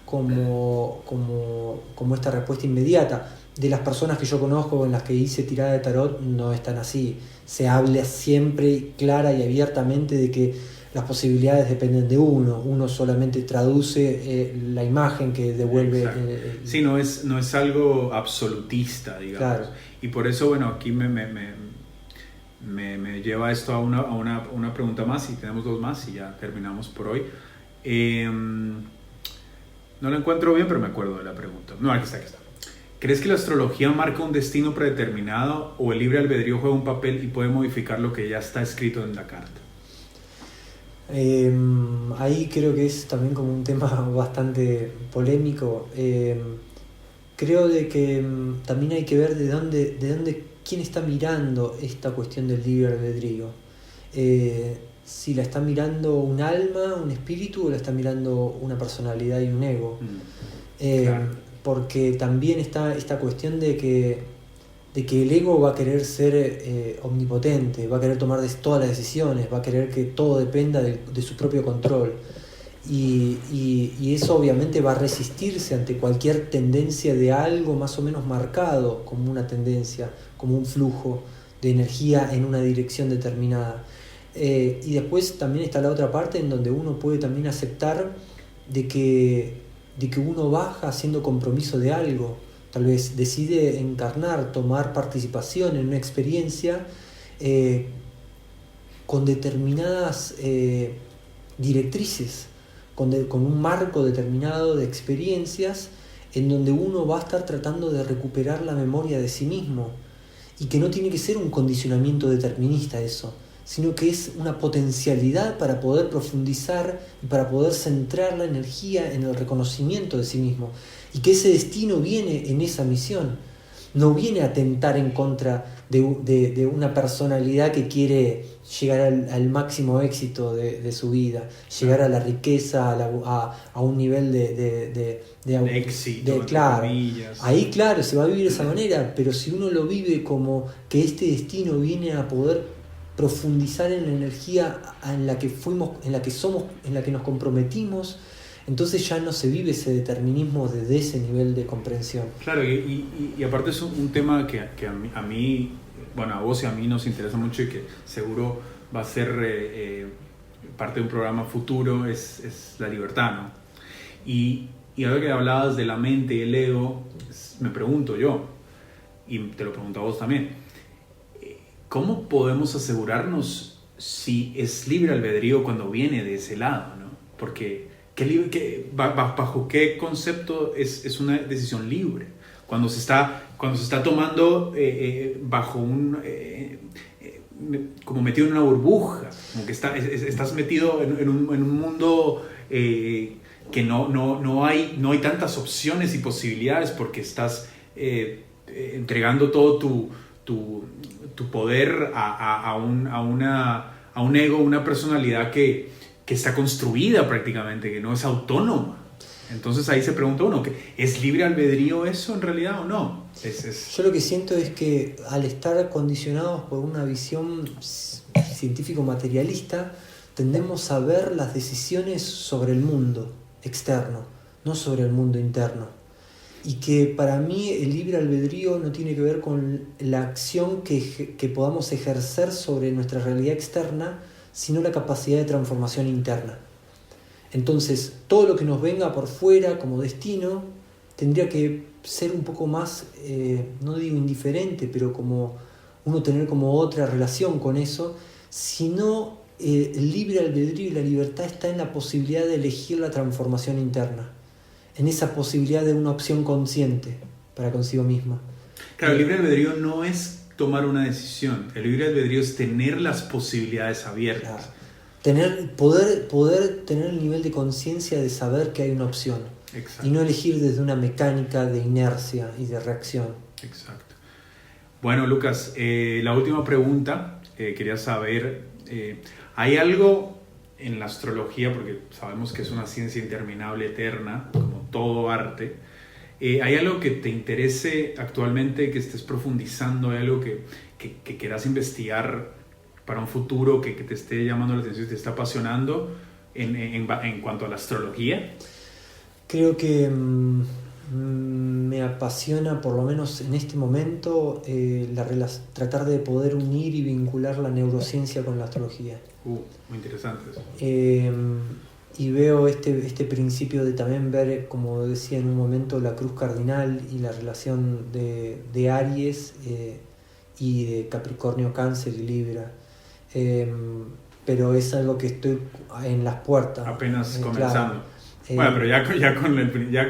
como esta respuesta inmediata. de las personas que yo conozco en las que hice tirada de tarot no es tan así. Se habla siempre clara y abiertamente de que las posibilidades dependen de uno. Uno solamente traduce la imagen que devuelve. Sí, no es algo absolutista, digamos. Claro. Y por eso, bueno, aquí me lleva esto a una pregunta más, y tenemos dos más y ya terminamos por hoy. No la encuentro bien, pero me acuerdo de la pregunta. No, aquí está. ¿Crees que la astrología marca un destino predeterminado o el libre albedrío juega un papel y puede modificar lo que ya está escrito en la carta? Ahí creo que es también como un tema bastante polémico. Creo de que también hay que ver de dónde quién está mirando esta cuestión del libre albedrío. Si la está mirando un alma, un espíritu, o la está mirando una personalidad y un ego. Claro. Porque también está esta cuestión de que el ego va a querer ser omnipotente, va a querer tomar todas las decisiones, va a querer que todo dependa de su propio control. Y eso obviamente va a resistirse ante cualquier tendencia de algo más o menos marcado como una tendencia, como un flujo de energía en una dirección determinada. Y después también está la otra parte en donde uno puede también aceptar de que uno baja haciendo compromiso de algo. Tal vez decide encarnar, tomar participación en una experiencia con determinadas directrices, con un marco determinado de experiencias en donde uno va a estar tratando de recuperar la memoria de sí mismo, y que no tiene que ser un condicionamiento determinista eso, sino que es una potencialidad para poder profundizar y para poder centrar la energía en el reconocimiento de sí mismo, y que ese destino viene en esa misión, no viene a atentar en contra de una personalidad que quiere llegar al máximo éxito de su vida, llegar a la riqueza, a un nivel de éxito, claro. Ahí claro, se va a vivir de esa manera, pero si uno lo vive como que este destino viene a poder profundizar en la energía en la que fuimos, en la que somos, en la que nos comprometimos, entonces ya no se vive ese determinismo desde ese nivel de comprensión. Claro, y aparte es un tema que a mí, bueno, a vos y a mí nos interesa mucho, y que seguro va a ser parte de un programa futuro, es la libertad, ¿no? Y ahora que hablabas de la mente y el ego, me pregunto yo, y te lo pregunto a vos también, ¿cómo podemos asegurarnos si es libre albedrío cuando viene de ese lado, ¿no? Porque ¿bajo qué concepto es una decisión libre? Cuando se está tomando bajo como metido en una burbuja, como que estás metido en un mundo que no hay tantas opciones y posibilidades, porque estás entregando todo tu poder a un ego, una personalidad que está construida prácticamente, que no es autónoma. Entonces ahí se pregunta uno, ¿es libre albedrío eso en realidad o no? Yo lo que siento es que al estar condicionados por una visión científico-materialista, tendemos a ver las decisiones sobre el mundo externo, no sobre el mundo interno. Y que para mí el libre albedrío no tiene que ver con la acción que podamos ejercer sobre nuestra realidad externa, sino la capacidad de transformación interna. Entonces, todo lo que nos venga por fuera como destino tendría que ser un poco más, no digo indiferente, pero como uno tener como otra relación con eso, sino el libre albedrío y la libertad está en la posibilidad de elegir la transformación interna, en esa posibilidad de una opción consciente para consigo misma. Claro, el libre albedrío no es tomar una decisión, el libre albedrío es tener las posibilidades abiertas. Claro. Poder tener el nivel de conciencia de saber que hay una opción. Exacto. Y no elegir desde una mecánica de inercia y de reacción. Exacto. Bueno, Lucas, la última pregunta, quería saber, ¿hay algo en la astrología, porque sabemos que es una ciencia interminable, eterna, como todo arte, ¿hay algo que te interese actualmente, que estés profundizando, hay algo que quieras investigar para un futuro, que te esté llamando la atención y te está apasionando en cuanto a la astrología? Creo que me me apasiona, por lo menos en este momento, tratar de poder unir y vincular la neurociencia con la astrología. Muy interesante eso. Y veo este principio de también ver, como decía en un momento, la cruz cardinal y la relación de Aries y de Capricornio, Cáncer y Libra. Pero es algo que estoy en las puertas. Apenas comenzando. Claro. Bueno, pero ya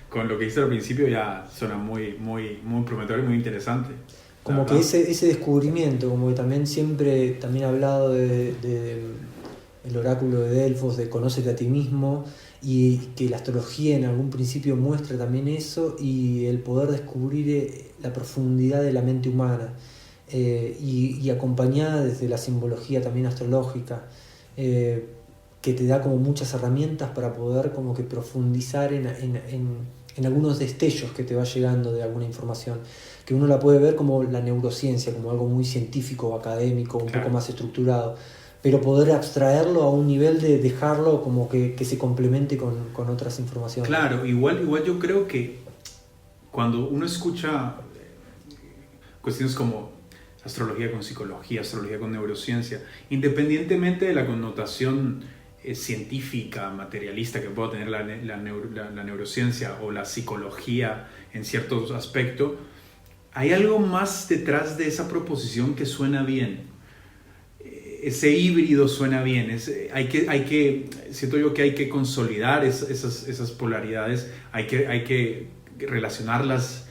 con lo que hice al principio ya suena muy, muy, muy prometedor y muy interesante. Como que ese descubrimiento, como que también siempre he hablado de el oráculo de Delfos, de conócete a ti mismo, y que la astrología en algún principio muestra también eso, y el poder descubrir la profundidad de la mente humana, y acompañada desde la simbología también astrológica, que te da como muchas herramientas para poder como que profundizar en algunos destellos que te va llegando de alguna información, que uno la puede ver como la neurociencia, como algo muy científico o académico, un poco más estructurado, pero poder abstraerlo a un nivel de dejarlo como que se complemente con otras informaciones. Claro, igual yo creo que cuando uno escucha cuestiones como astrología con psicología, astrología con neurociencia, independientemente de la connotación científica, materialista que pueda tener la neurociencia o la psicología en ciertos aspectos, hay algo más detrás de esa proposición que suena bien. Ese híbrido suena bien. Siento yo que hay que consolidar esas polaridades, hay que relacionarlas,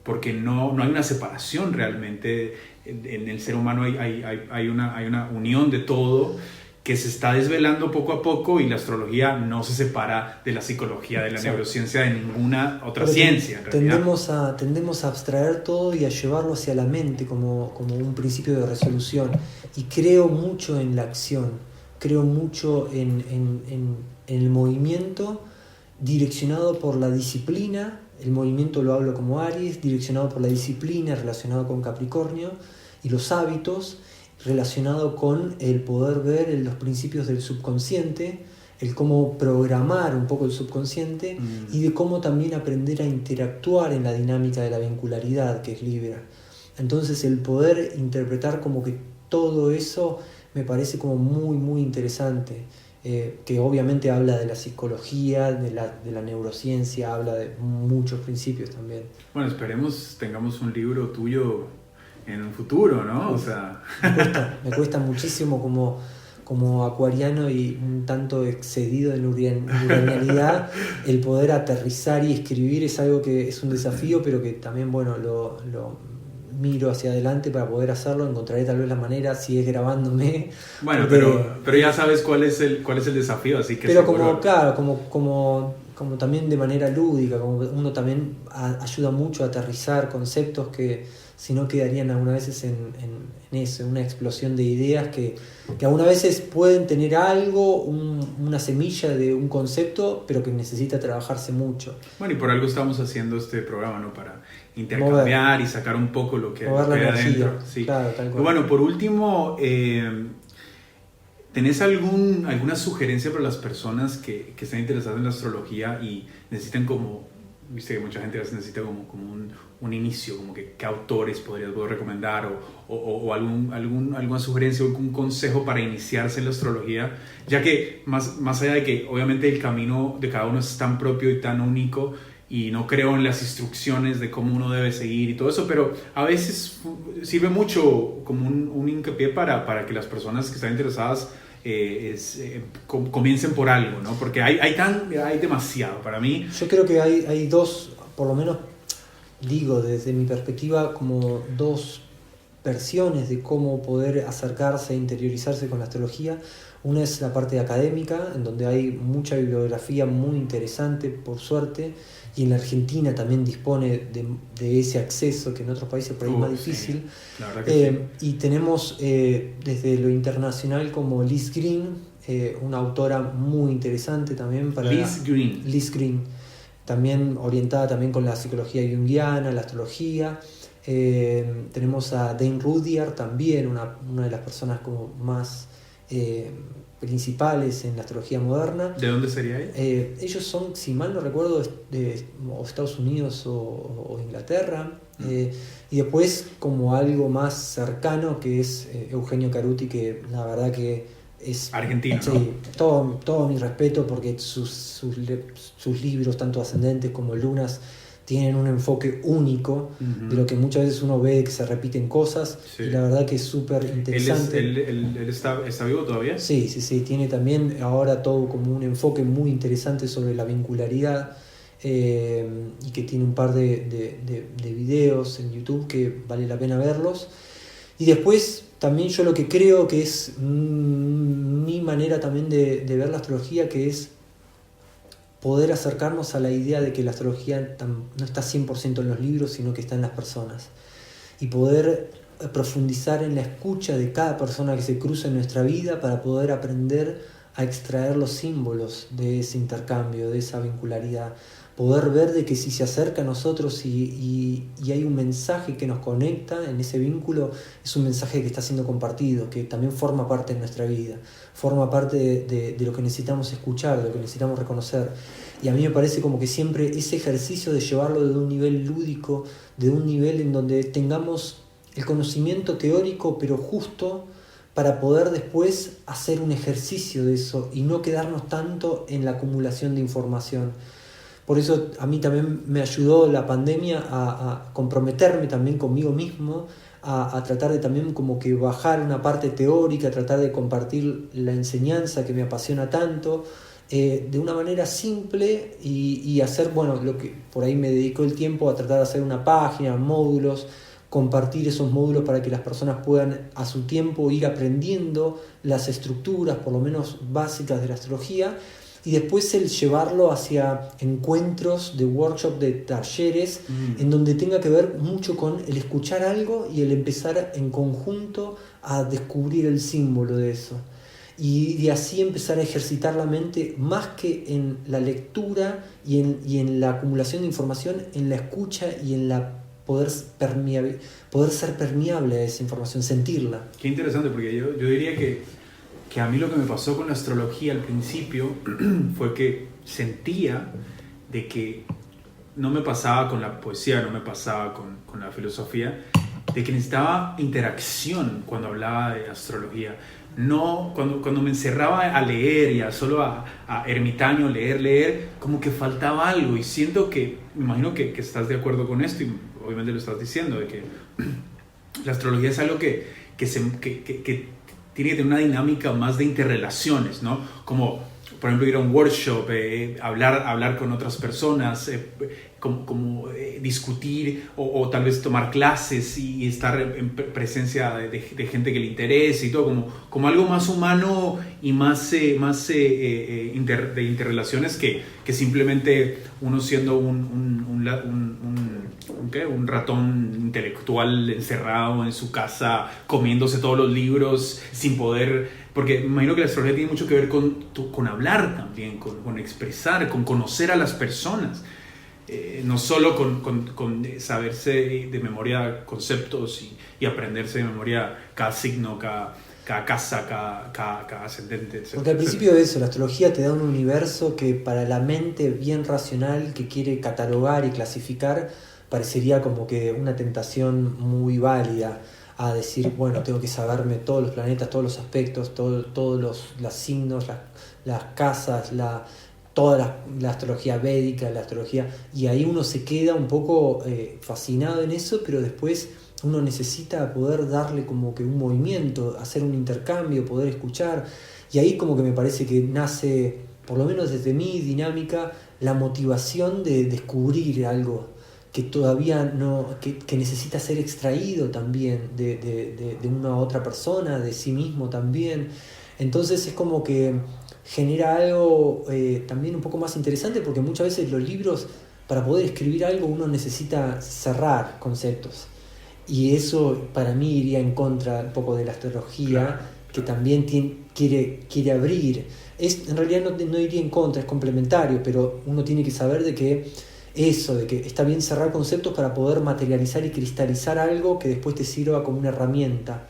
porque no hay una separación realmente. En el ser humano hay una unión de todo que se está desvelando poco a poco, y la astrología no se separa de la psicología, de la neurociencia, de ninguna otra ciencia. En tendemos a abstraer todo y a llevarlo hacia la mente como un principio de resolución. Y creo mucho en la acción, creo mucho en el movimiento direccionado por la disciplina. El movimiento lo hablo como Aries, direccionado por la disciplina, relacionado con Capricornio, y los hábitos, relacionado con el poder ver los principios del subconsciente, el cómo programar un poco el subconsciente, y de cómo también aprender a interactuar en la dinámica de la vincularidad, que es Libra. Entonces el poder interpretar como que todo eso me parece como muy, muy interesante, que obviamente habla de la psicología, de la neurociencia, habla de muchos principios también. Bueno, esperemos tengamos un libro tuyo en un futuro, ¿no? O sea... me cuesta muchísimo como acuariano y un tanto excedido en uranialidad, el poder aterrizar y escribir es algo que es un desafío, pero que también, bueno, lo miro hacia adelante para poder hacerlo. Encontraré tal vez la manera, si es grabándome. Bueno, pero ya sabes cuál es el desafío, así que... Pero como también de manera lúdica, como uno también ayuda mucho a aterrizar conceptos que si no quedarían algunas veces en eso, en una explosión de ideas que algunas veces pueden tener algo, una semilla de un concepto, pero que necesita trabajarse mucho. Bueno, y por algo estamos haciendo este programa, ¿no? Para intercambiar y sacar un poco lo que hay adentro. Sí. Claro, tal cual. Y bueno, por último, ¿tenés alguna sugerencia para las personas que están interesadas en la astrología y necesitan viste que mucha gente a veces necesita como un inicio, como que qué autores podrías recomendar o alguna sugerencia o algún consejo para iniciarse en la astrología, ya que más allá de que obviamente el camino de cada uno es tan propio y tan único, y no creo en las instrucciones de cómo uno debe seguir y todo eso, pero a veces sirve mucho como un hincapié para que las personas que están interesadas comiencen por algo, ¿no? Porque hay demasiado para mí. Yo creo que hay dos, por lo menos digo desde mi perspectiva, como dos versiones de cómo poder acercarse e interiorizarse con la astrología. Una es la parte académica, en donde hay mucha bibliografía muy interesante, por suerte, y en la Argentina también dispone de ese acceso que en otros países por ahí es más difícil. Sí, la verdad que sí. Y tenemos desde lo internacional como Liz Green, una autora muy interesante también para Liz Green, también orientada también con la psicología junguiana, la astrología. Tenemos a Dane Rudyard también, una de las personas como más principales en la astrología moderna. ¿De dónde sería él? Ellos son, si mal no recuerdo, de o Estados Unidos o Inglaterra. Y después como algo más cercano que es Eugenio Caruti, que la verdad que es argentino, sí, ¿no? todo mi respeto, porque sus libros, tanto Ascendentes como Lunas, tienen un enfoque único de lo que muchas veces uno ve que se repiten cosas, y la verdad que es súper interesante. ¿Él está vivo todavía? Sí, tiene también ahora todo como un enfoque muy interesante sobre la vincularidad, y que tiene un par de videos en YouTube que vale la pena verlos. Y después también yo lo que creo que es mi manera también de ver la astrología, que es poder acercarnos a la idea de que la astrología no está 100% en los libros, sino que está en las personas. Y poder profundizar en la escucha de cada persona que se cruza en nuestra vida para poder aprender a extraer los símbolos de ese intercambio, de esa vincularidad. Poder ver de que si se acerca a nosotros y hay un mensaje que nos conecta en ese vínculo, es un mensaje que está siendo compartido, que también forma parte de nuestra vida, forma parte de lo que necesitamos escuchar, de lo que necesitamos reconocer. Y a mí me parece como que siempre ese ejercicio de llevarlo de un nivel lúdico, de un nivel en donde tengamos el conocimiento teórico, pero justo para poder después hacer un ejercicio de eso y no quedarnos tanto en la acumulación de información. Por eso a mí también me ayudó la pandemia a comprometerme también conmigo mismo, a tratar de también como que bajar una parte teórica, tratar de compartir la enseñanza que me apasiona tanto, de una manera simple, y hacer, bueno, lo que por ahí me dedico el tiempo a tratar de hacer una página, módulos, compartir esos módulos para que las personas puedan a su tiempo ir aprendiendo las estructuras, por lo menos básicas, de la astrología. Y después el llevarlo hacia encuentros de workshop, de talleres, en donde tenga que ver mucho con el escuchar algo y el empezar en conjunto a descubrir el símbolo de eso. Y así empezar a ejercitar la mente, más que en la lectura y en la acumulación de información, en la escucha y en la poder ser permeable a esa información, sentirla. Qué interesante, porque yo diría que a mí lo que me pasó con la astrología al principio fue que sentía de que no me pasaba con la poesía, no me pasaba con la filosofía, de que necesitaba interacción cuando hablaba de astrología. No, cuando me encerraba a leer y solo a ermitaño, leer, como que faltaba algo. Y siento que, me imagino que estás de acuerdo con esto, y obviamente lo estás diciendo, de que la astrología es algo que tiene que tener una dinámica más de interrelaciones, ¿no? Como, por ejemplo, ir a un workshop, hablar con otras personas, discutir o tal vez tomar clases y estar en presencia de gente que le interese y todo, como algo más humano y más de interrelaciones que simplemente uno siendo un ratón intelectual encerrado en su casa comiéndose todos los libros sin poder, porque me imagino que la astrología tiene mucho que ver con hablar también, con expresar, con conocer a las personas, no solo con saberse de memoria conceptos y aprenderse de memoria cada signo, cada casa, cada ascendente, etc. Porque al principio de eso, la astrología te da un universo que para la mente bien racional que quiere catalogar y clasificar, parecería como que una tentación muy válida a decir, bueno, tengo que saberme todos los planetas, todos los aspectos, todos los signos, las casas, toda la astrología védica, la astrología, y ahí uno se queda un poco fascinado en eso, pero después uno necesita poder darle como que un movimiento, hacer un intercambio, poder escuchar, y ahí como que me parece que nace, por lo menos desde mi dinámica, la motivación de descubrir algo que todavía no, que necesita ser extraído también de una otra persona, de sí mismo también. Entonces es como que genera algo también un poco más interesante, porque muchas veces los libros, para poder escribir algo, uno necesita cerrar conceptos. Y eso para mí iría en contra un poco de la astrología, claro, que también quiere abrir. En realidad no iría en contra, es complementario, pero uno tiene que saber de que está bien cerrar conceptos para poder materializar y cristalizar algo que después te sirva como una herramienta.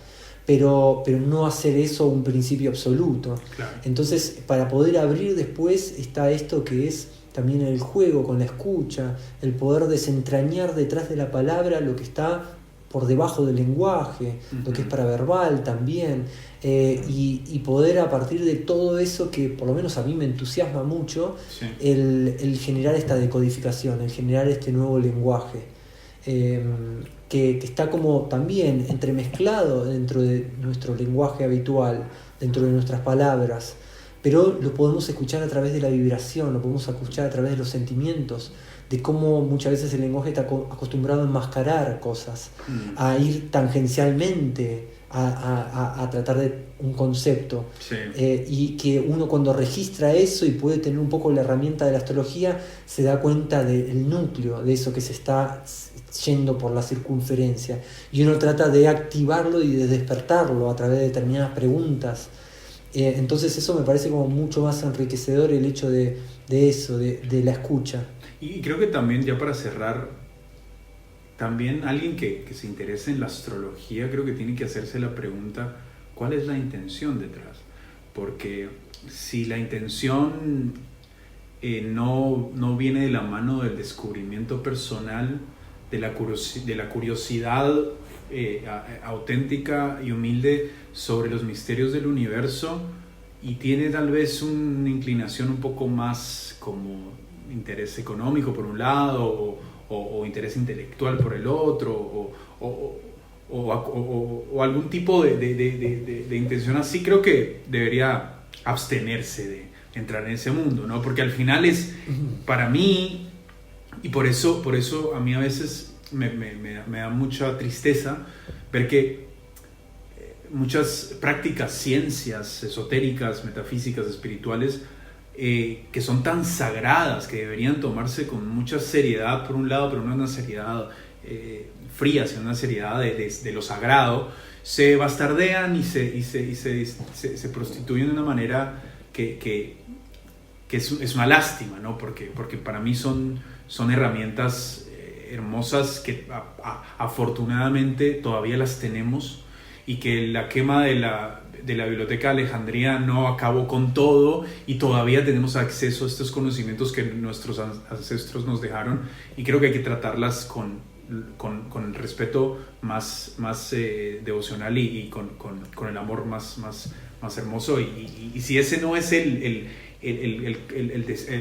pero no hacer eso un principio absoluto. Claro. Entonces, para poder abrir después está esto que es también el juego con la escucha, el poder desentrañar detrás de la palabra lo que está por debajo del lenguaje, lo que es paraverbal también, y poder a partir de todo eso que por lo menos a mí me entusiasma mucho, Sí. el generar esta decodificación, el generar este nuevo lenguaje, que está como también entremezclado dentro de nuestro lenguaje habitual, dentro de nuestras palabras, pero lo podemos escuchar a través de la vibración, lo podemos escuchar a través de los sentimientos, de cómo muchas veces el lenguaje está acostumbrado a enmascarar cosas, a ir tangencialmente a tratar de un concepto. Sí. Y que uno cuando registra eso y puede tener un poco la herramienta de la astrología, se da cuenta del núcleo de eso que se está yendo por la circunferencia, y uno trata de activarlo y de despertarlo a través de determinadas preguntas. Entonces eso me parece como mucho más enriquecedor, el hecho de eso, de la escucha. Y creo que también, ya para cerrar, también alguien que se interese en la astrología, creo que tiene que hacerse la pregunta, ¿cuál es la intención detrás? Porque si la intención no viene de la mano del descubrimiento personal, de la curiosidad auténtica y humilde sobre los misterios del universo, y tiene tal vez una inclinación un poco más como interés económico por un lado, o interés intelectual por el otro, o algún tipo de intención así, creo que debería abstenerse de entrar en ese mundo, ¿no? Porque al final es, para mí, y por eso a mí a veces me da mucha tristeza ver que muchas prácticas, ciencias esotéricas, metafísicas, espirituales, que son tan sagradas, que deberían tomarse con mucha seriedad por un lado, pero no una seriedad fría, sino una seriedad de lo sagrado, se bastardean y se prostituyen de una manera que es una lástima, ¿no? Porque para mí son herramientas hermosas que afortunadamente todavía las tenemos, y que la quema de la Biblioteca de Alejandría no acabó con todo, y todavía tenemos acceso a estos conocimientos que nuestros ancestros nos dejaron, y creo que hay que tratarlas con el respeto más devocional y con el amor más hermoso, y si ese no es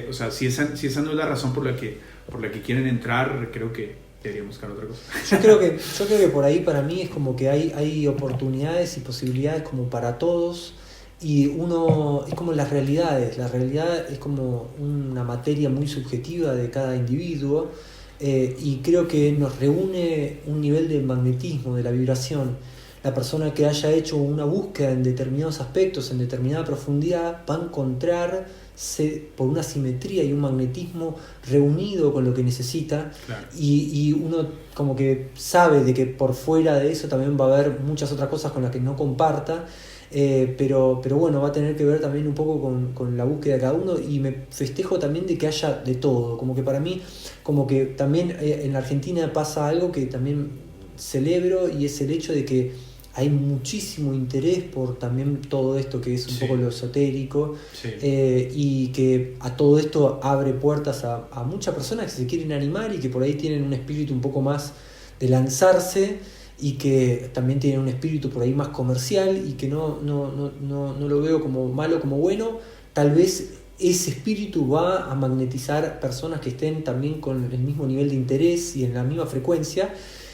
o sea, si esa no es la razón por la que quieren entrar, creo que deberíamos buscar otra cosa. Yo creo que por ahí para mí es como que hay oportunidades y posibilidades como para todos, y uno es como las realidades. La realidad es como una materia muy subjetiva de cada individuo, y creo que nos reúne un nivel de magnetismo, de la vibración. La persona que haya hecho una búsqueda en determinados aspectos, en determinada profundidad, va a encontrarse por una simetría y un magnetismo reunido con lo que necesita. Claro. Y uno como que sabe de que por fuera de eso también va a haber muchas otras cosas con las que no comparta, pero bueno, va a tener que ver también un poco con la búsqueda de cada uno, y me festejo también de que haya de todo. Como que para mí, como que también en la Argentina pasa algo que también celebro, y es el hecho de que hay muchísimo interés por también todo esto que es un poco lo esotérico, y que a todo esto abre puertas a muchas personas que se quieren animar y que por ahí tienen un espíritu un poco más de lanzarse, y que también tienen un espíritu por ahí más comercial, y que no lo veo como malo, como bueno. Tal vez ese espíritu va a magnetizar personas que estén también con el mismo nivel de interés y en la misma frecuencia,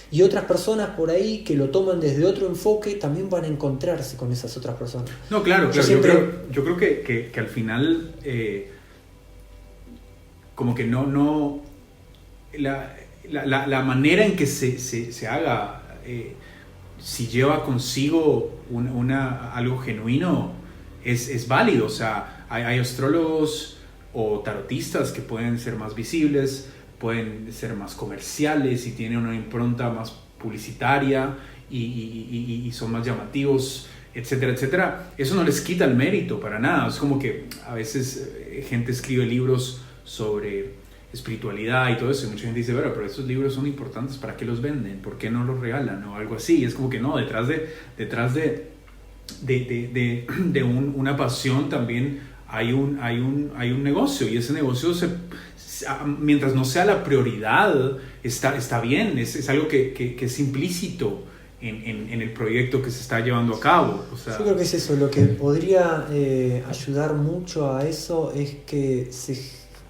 y otras personas por ahí que lo toman desde otro enfoque también van a encontrarse con esas otras personas. No, claro. Yo creo que al final como que no la manera en que se haga, si lleva consigo algo genuino, es válido. O sea, hay astrólogos o tarotistas que pueden ser más visibles, pueden ser más comerciales y tienen una impronta más publicitaria, y son más llamativos, etcétera, etcétera. Eso no les quita el mérito para nada. Es como que a veces gente escribe libros sobre espiritualidad y todo eso. Y mucha gente dice, pero esos libros son importantes, ¿para qué los venden? ¿Por qué no los regalan? O algo así. Y es como que no, detrás de una pasión también hay un negocio, y ese negocio mientras no sea la prioridad está bien, es algo que es implícito en el proyecto que se está llevando a cabo. O sea, yo creo que es eso, lo que podría ayudar mucho a eso es que se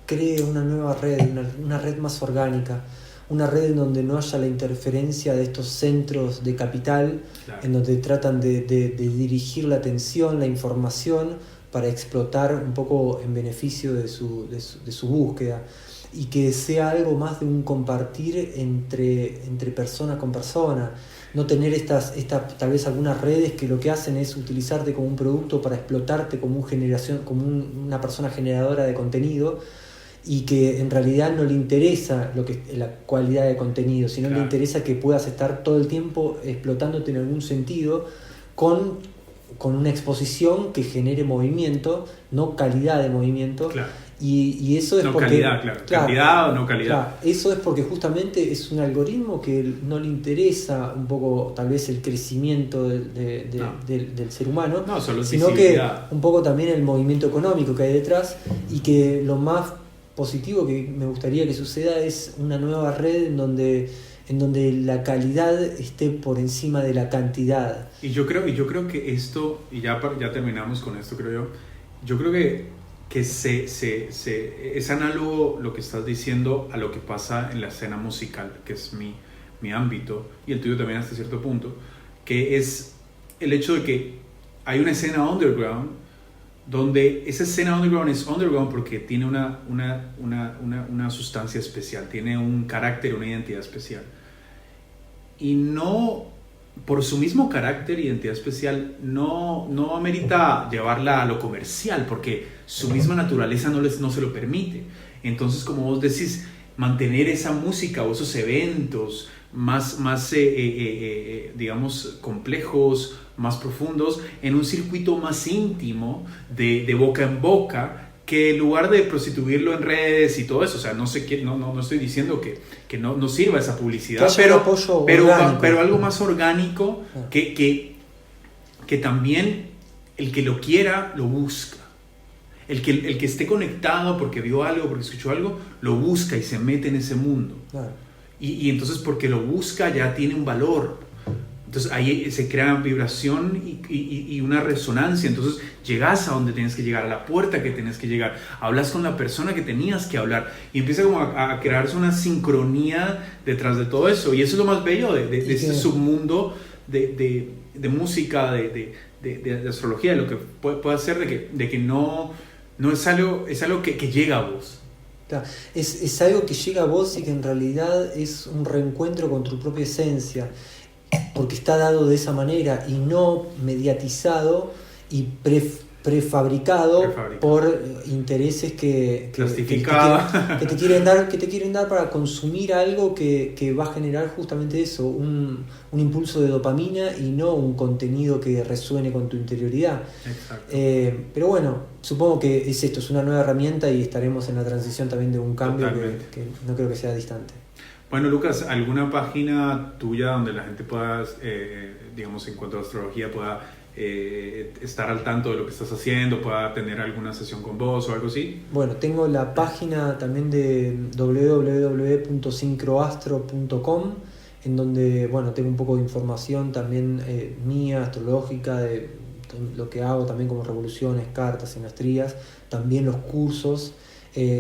cree una nueva red, una red más orgánica, una red en donde no haya la interferencia de estos centros de capital, claro, en donde tratan de dirigir la atención, la información, para explotar un poco en beneficio de su búsqueda, y que sea algo más de un compartir entre persona con persona. No tener tal vez algunas redes que lo que hacen es utilizarte como un producto para explotarte como una persona generadora de contenido, y que en realidad no le interesa la cualidad de contenido, sino claro, le interesa que puedas estar todo el tiempo explotándote en algún sentido con una exposición que genere movimiento, no calidad de movimiento. Claro. Y eso es no porque... calidad, claro. Cantidad o no calidad. Claro, eso es porque justamente es un algoritmo que no le interesa un poco tal vez el crecimiento del ser humano, sino que un poco también el movimiento económico que hay detrás, y que lo más positivo que me gustaría que suceda es una nueva red en donde la calidad esté por encima de la cantidad. Y yo creo que esto, y ya terminamos con esto, creo yo creo que es análogo lo que estás diciendo a lo que pasa en la escena musical, que es mi ámbito, y el tuyo también hasta cierto punto, que es el hecho de que hay una escena underground, donde esa escena underground es underground porque tiene una sustancia especial, tiene un carácter, una identidad especial. Y no, por su mismo carácter y identidad especial, no amerita llevarla a lo comercial, porque su misma naturaleza no se lo permite. Entonces, como vos decís, mantener esa música o esos eventos más digamos, complejos, más profundos, en un circuito más íntimo de boca en boca, que en lugar de prostituirlo en redes y todo eso. O sea, no estoy diciendo que no sirva esa publicidad, pero algo más orgánico, que también el que lo quiera lo busca. El que esté conectado porque vio algo, porque escuchó algo, lo busca y se mete en ese mundo. Claro. Y entonces, porque lo busca, ya tiene un valor. Entonces ahí se crea vibración y una resonancia. Entonces llegas a donde tienes que llegar, a la puerta que tienes que llegar, hablas con la persona que tenías que hablar, y empieza como a crearse una sincronía detrás de todo eso. Y eso es lo más bello de ese submundo de música, de astrología, de lo que puede hacer, de que no es algo que llega a vos. Claro, es algo que llega a vos, y que en realidad es un reencuentro con tu propia esencia, porque está dado de esa manera y no mediatizado y prefabricado por intereses que te quieren dar para consumir algo que va a generar justamente eso, un impulso de dopamina, y no un contenido que resuene con tu interioridad. Exacto. Pero bueno, supongo que es esto, es una nueva herramienta, y estaremos en la transición también de un cambio que no creo que sea distante. Bueno, Lucas, ¿alguna página tuya donde la gente pueda, digamos, en cuanto a astrología, pueda estar al tanto de lo que estás haciendo, pueda tener alguna sesión con vos o algo así? Bueno, tengo la página también de www.syncroastro.com, en donde, bueno, tengo un poco de información también mía, astrológica, de lo que hago también como revoluciones, cartas, sinastrías, también los cursos,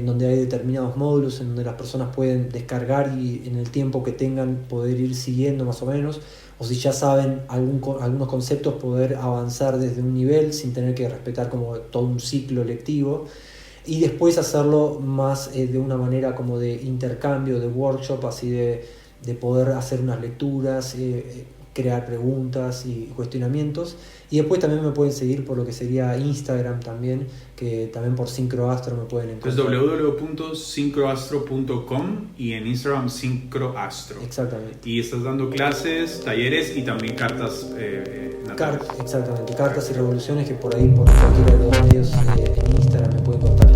donde hay determinados módulos en donde las personas pueden descargar y en el tiempo que tengan poder ir siguiendo más o menos, o si ya saben algunos conceptos, poder avanzar desde un nivel sin tener que respetar como todo un ciclo lectivo, y después hacerlo más de una manera como de intercambio, de workshop, así de poder hacer unas lecturas, crear preguntas y cuestionamientos. Y después también me pueden seguir por lo que sería Instagram también, que también por Syncroastro me pueden encontrar. Entonces www.syncroastro.com y en Instagram Syncroastro. Exactamente. Y estás dando clases, talleres y también cartas natales. Exactamente, cartas y revoluciones, que por ahí, por cualquiera de los medios en Instagram me pueden contar.